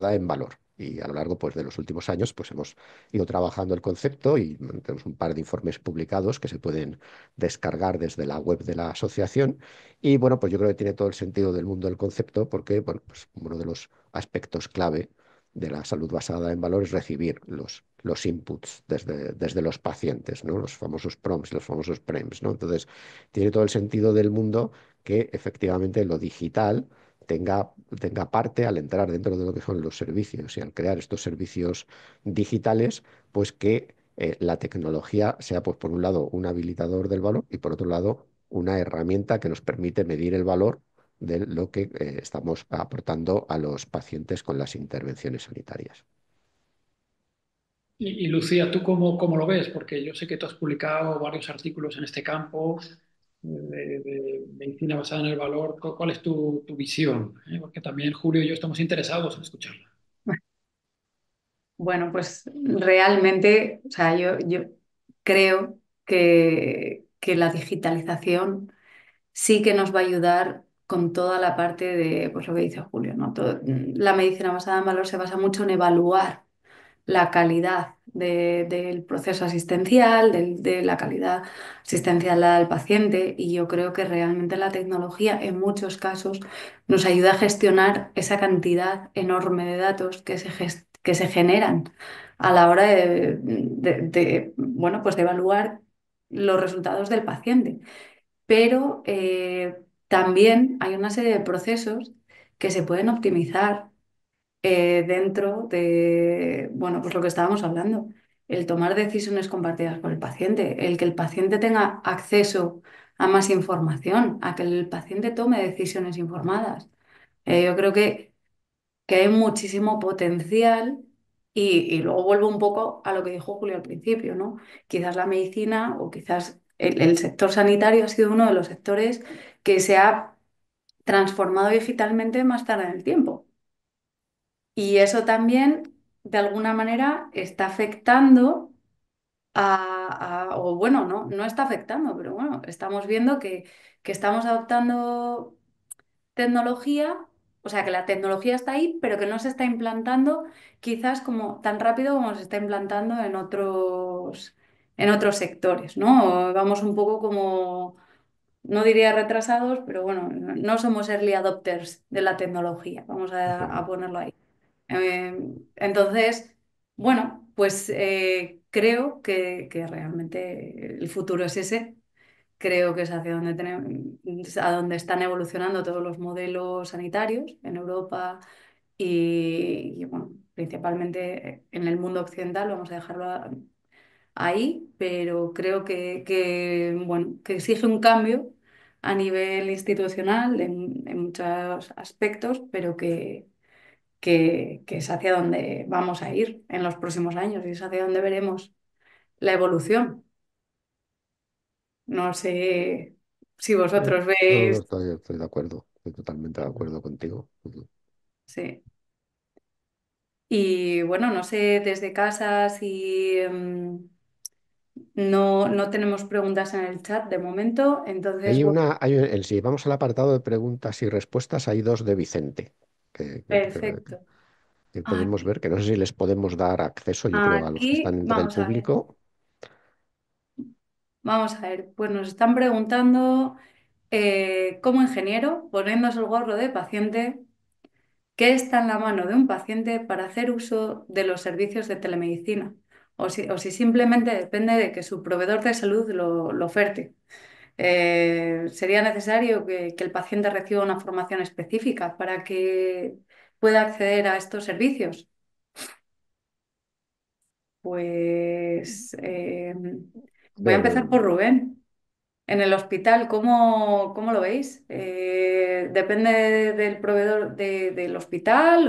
en valor. Y a lo largo pues, de los últimos años pues, hemos ido trabajando el concepto y tenemos un par de informes publicados que se pueden descargar desde la web de la asociación. Y bueno, pues yo creo que tiene todo el sentido del mundo el concepto porque bueno, pues, uno de los aspectos clave de la salud basada en valor es recibir los inputs desde los pacientes, ¿no? Los famosos prompts, los famosos prems, ¿no? Entonces, tiene todo el sentido del mundo que efectivamente lo digital tenga parte al entrar dentro de lo que son los servicios y al crear estos servicios digitales, pues que la tecnología sea, pues por un lado, un habilitador del valor y por otro lado, una herramienta que nos permite medir el valor de lo que estamos aportando a los pacientes con las intervenciones sanitarias. Y Lucía, ¿tú cómo lo ves? Porque yo sé que tú has publicado varios artículos en este campo de medicina basada en el valor. ¿Cuál es tu visión? Porque también Julio y yo estamos interesados en escucharla. Bueno, pues realmente, o sea, yo creo que la digitalización sí que nos va a ayudar con toda la parte de, pues lo que dice Julio, ¿no? La medicina basada en valor se basa mucho en evaluar la calidad del proceso asistencial, de la calidad asistencial al paciente, y yo creo que realmente la tecnología en muchos casos nos ayuda a gestionar esa cantidad enorme de datos que se generan a la hora bueno, pues de evaluar los resultados del paciente. Pero también hay una serie de procesos que se pueden optimizar dentro de, bueno, pues lo que estábamos hablando, el tomar decisiones compartidas con el paciente, el que el paciente tenga acceso a más información, a que el paciente tome decisiones informadas. Yo creo que hay muchísimo potencial y luego vuelvo un poco a lo que dijo Julio al principio, ¿no? Quizás la medicina o quizás el sector sanitario ha sido uno de los sectores que se ha transformado digitalmente más tarde en el tiempo. Y eso también, de alguna manera, está afectando o bueno, no está afectando, pero bueno, estamos viendo que estamos adoptando tecnología o sea, que la tecnología está ahí, pero que no se está implantando quizás como tan rápido como se está implantando en otros sectores, ¿no? Vamos un poco como, no diría retrasados, pero bueno, no somos early adopters de la tecnología, vamos a Ujú. ponerlo ahí. Entonces, bueno, pues creo que realmente el futuro es ese. Creo que es hacia donde a donde están evolucionando todos los modelos sanitarios en Europa bueno, principalmente en el mundo occidental, vamos a dejarlo ahí, pero creo bueno, que exige un cambio a nivel institucional en muchos aspectos, pero que es hacia donde vamos a ir en los próximos años y es hacia donde veremos la evolución. No sé si No, vosotros no, no, veis. estoy de acuerdo, estoy totalmente de acuerdo contigo. Ujú. Sí. Y bueno, no sé desde casa si no tenemos preguntas en el chat de momento, entonces, bueno, Si vamos al apartado de preguntas y respuestas, hay dos de Vicente, que, que- que- perfecto. que podemos Aquí, ver, que no sé si les podemos dar acceso, yo creo, a los que están entre el vamos a ver, público. vamos a ver. Pues nos están preguntando, como ingeniero, poniéndose el gorro de paciente, ¿qué está en la mano de un paciente para hacer uso de los servicios de telemedicina? O si simplemente depende de que su proveedor de salud lo oferte. Sería necesario que el paciente reciba una formación específica para que pueda acceder a estos servicios. Pues voy a Ver, empezar por Rubén. En el hospital, ¿cómo lo veis? ¿Depende del proveedor del hospital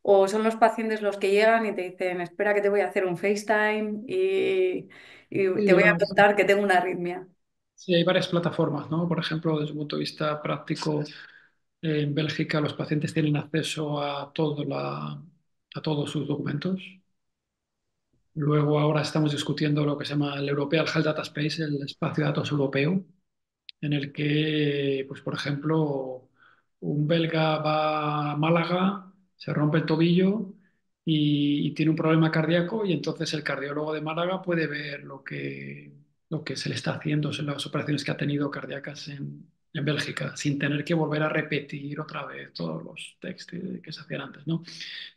o son los pacientes los que llegan y te dicen, espera que te voy a hacer un FaceTime y te Sí, voy a bueno, contar que tengo una arritmia? sí, hay varias plataformas, ¿no? Por ejemplo, desde un punto de vista práctico, en Bélgica los pacientes tienen acceso a todos sus documentos. Luego ahora estamos discutiendo lo que se llama el European Health Data Space, el espacio de datos europeo, en el que, pues, por ejemplo, un belga va a Málaga, se rompe el tobillo y tiene un problema cardíaco y entonces el cardiólogo de Málaga puede ver lo que se le está haciendo en las operaciones que ha tenido cardíacas en Bélgica, sin tener que volver a repetir otra vez todos los textos que se hacían antes, ¿no?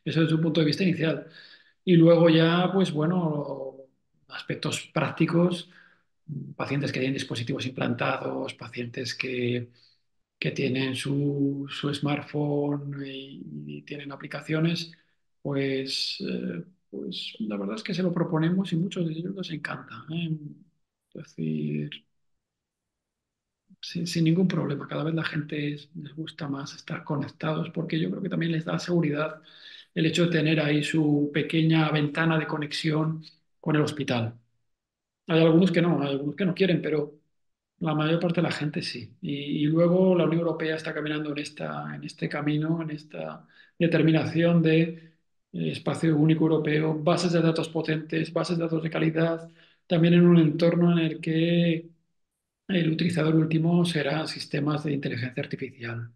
Eso desde un punto de vista inicial. Y luego ya, pues bueno, aspectos prácticos, pacientes que tienen dispositivos implantados, pacientes que tienen su smartphone y tienen aplicaciones, pues la verdad es que se lo proponemos y muchos de ellos les encanta, ¿eh? Es decir, sin ningún problema, cada vez la gente les gusta más estar conectados porque yo creo que también les da seguridad el hecho de tener ahí su pequeña ventana de conexión con el hospital. Hay algunos que no quieren, pero la mayor parte de la gente sí. Y luego la Unión Europea está caminando en este camino, en esta determinación de espacio único europeo, bases de datos potentes, bases de datos de calidad, también en un entorno en el que el utilizador último será sistemas de inteligencia artificial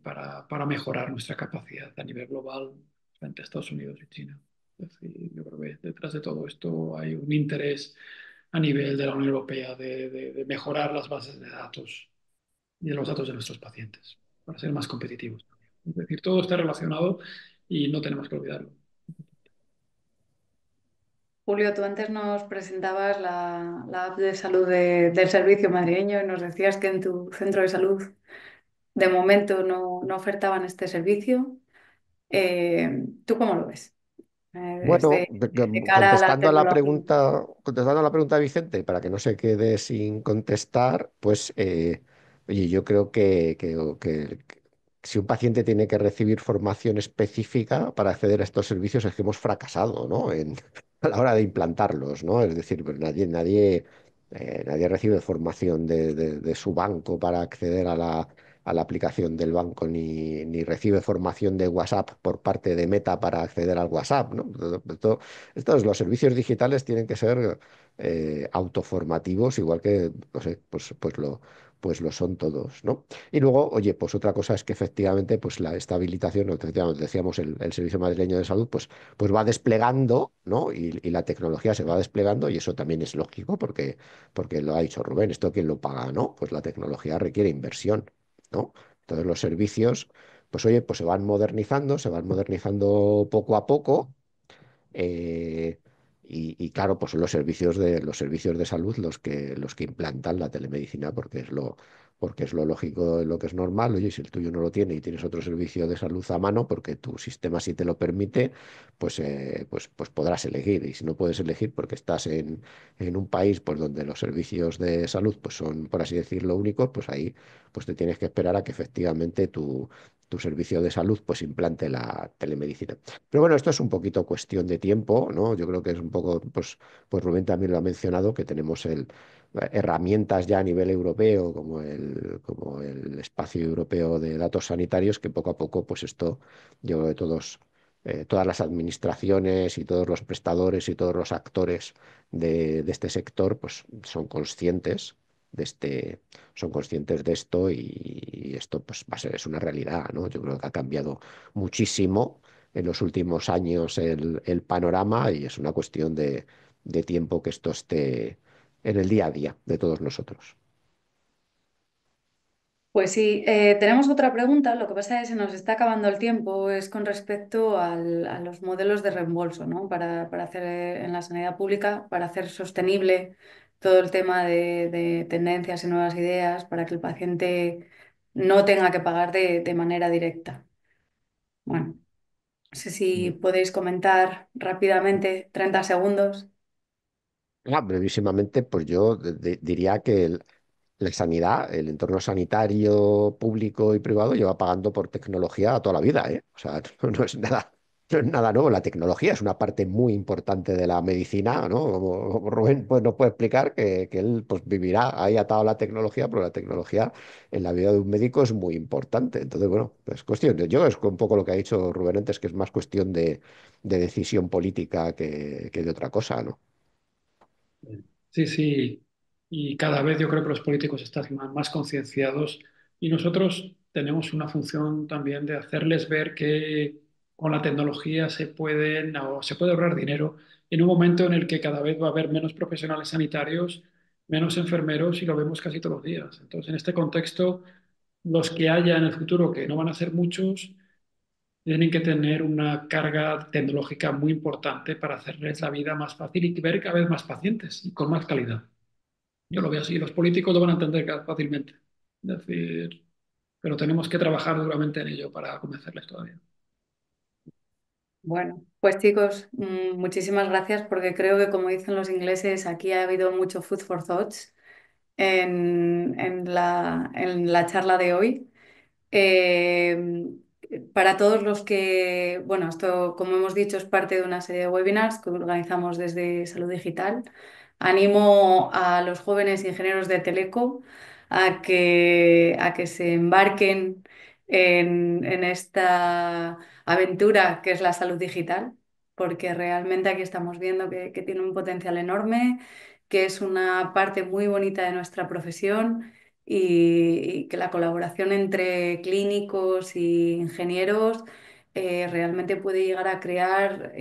para mejorar nuestra capacidad a nivel global frente a Estados Unidos y China. Es decir, yo creo que detrás de todo esto hay un interés a nivel de la Unión Europea de mejorar las bases de datos y de los datos de nuestros pacientes para ser más competitivos. Es decir, todo está relacionado y no tenemos que olvidarlo. Julio, tú antes nos presentabas la app de salud del servicio madrileño y nos decías que en tu centro de salud de momento no ofertaban este servicio. ¿Tú cómo lo ves? Bueno, De cara a la tecnología. contestando a la pregunta de Vicente, para que no se quede sin contestar, pues, oye, yo creo que si un paciente tiene que recibir formación específica para acceder a estos servicios es que hemos fracasado, ¿no? A la hora de implantarlos, ¿no? Es decir, pues nadie recibe formación de su banco para acceder a la aplicación del banco, ni recibe formación de WhatsApp por parte de Meta para acceder al WhatsApp, ¿no? Los servicios digitales tienen que ser autoformativos, igual que, no sé, pues lo son todos, ¿no? Y luego, oye, pues otra cosa es que efectivamente, pues la estabilización, ¿no? Decíamos, el Servicio Madrileño de Salud, pues va desplegando, ¿no? Y la tecnología se va desplegando y eso también es lógico porque lo ha dicho Rubén, ¿esto quién lo paga, no? Pues la tecnología requiere inversión, ¿no? Entonces los servicios, pues oye, pues se van modernizando poco a poco. eh, y claro, pues son los servicios de salud los que implantan la telemedicina, porque es lo lógico, lo que es normal. Oye, si el tuyo no lo tiene y tienes otro servicio de salud a mano, porque tu sistema sí te lo permite, pues podrás elegir. Y si no puedes elegir porque estás en un país pues, donde los servicios de salud pues, son, por así decirlo, únicos, pues ahí pues te tienes que esperar a que efectivamente tu servicio de salud pues implante la telemedicina. Pero bueno, esto es un poquito cuestión de tiempo, ¿no? Yo creo que es un poco, pues Rubén también lo ha mencionado, que tenemos herramientas ya a nivel europeo, como el espacio europeo de datos sanitarios, que poco a poco, pues esto, yo creo que todas las administraciones y todos los prestadores y todos los actores de este sector, pues son conscientes de esto y esto pues va a ser, es una realidad, ¿no? Yo creo que ha cambiado muchísimo en los últimos años el panorama y es una cuestión de tiempo que esto esté en el día a día de todos nosotros. Pues sí, tenemos otra pregunta. Lo que pasa es que se nos está acabando el tiempo. Es con respecto a los modelos de reembolso, ¿no? Para hacer en la sanidad pública, para hacer sostenible todo el tema de tendencias y nuevas ideas, para que el paciente no tenga que pagar de manera directa. Bueno, no sé si Mm. podéis comentar rápidamente, 30 segundos. Brevísimamente, pues yo diría que la sanidad, el entorno sanitario público y privado lleva pagando por tecnología toda la vida, ¿eh? O sea, no es nada nuevo. La tecnología es una parte muy importante de la medicina, ¿no? Como Rubén pues, nos puede explicar que él pues, vivirá ahí atado a la tecnología, pero la tecnología en la vida de un médico es muy importante. Entonces, bueno, es cuestión yo es un poco lo que ha dicho Rubén antes, que es más cuestión de decisión política que de otra cosa, ¿no? Sí, sí, y cada vez yo creo que los políticos están más concienciados y nosotros tenemos una función también de hacerles ver que con la tecnología se puede ahorrar dinero en un momento en el que cada vez va a haber menos profesionales sanitarios, menos enfermeros y lo vemos casi todos los días. Entonces, en este contexto, los que haya en el futuro, que no van a ser muchos, tienen que tener una carga tecnológica muy importante para hacerles la vida más fácil y ver cada vez más pacientes y con más calidad. Yo lo veo así, los políticos lo van a entender fácilmente. Es decir, pero tenemos que trabajar duramente en ello para convencerles todavía. Bueno, pues chicos, muchísimas gracias porque creo que como dicen los ingleses, aquí ha habido mucho food for thoughts en la charla de hoy. Eh, para todos los que, bueno, esto como hemos dicho es parte de una serie de webinars que organizamos desde Salud Digital. Animo a los jóvenes ingenieros de Teleco a que se embarquen en esta aventura que es la salud digital, porque realmente aquí estamos viendo que tiene un potencial enorme, que es una parte muy bonita de nuestra profesión y que la colaboración entre clínicos y ingenieros realmente puede llegar a crear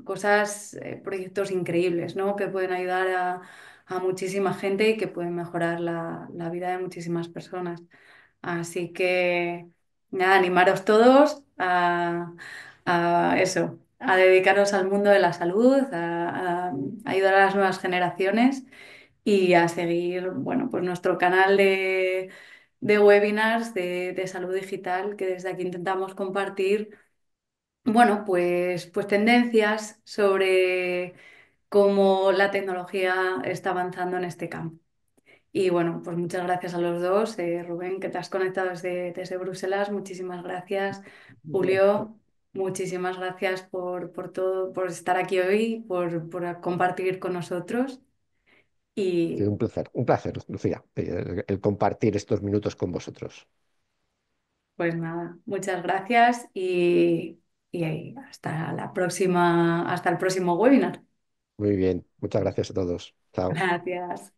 cosas, proyectos increíbles, ¿no? Que pueden ayudar a muchísima gente y que pueden mejorar la vida de muchísimas personas. Así que, nada, animaros todos a eso, a dedicaros al mundo de la salud, a ayudar a las nuevas generaciones y a seguir, bueno, pues nuestro canal de webinars de salud digital, que desde aquí intentamos compartir, bueno, pues tendencias sobre cómo la tecnología está avanzando en este campo. Y bueno, pues muchas gracias a los dos. Rubén, que te has conectado desde Bruselas, muchísimas gracias. Julio, muchísimas gracias por todo, por estar aquí hoy, por compartir con nosotros. Ha sido Y un placer, Lucía, el compartir estos minutos con vosotros. pues nada, muchas gracias y hasta la próxima, hasta el próximo webinar. Muy bien, muchas gracias a todos. Chao. Gracias.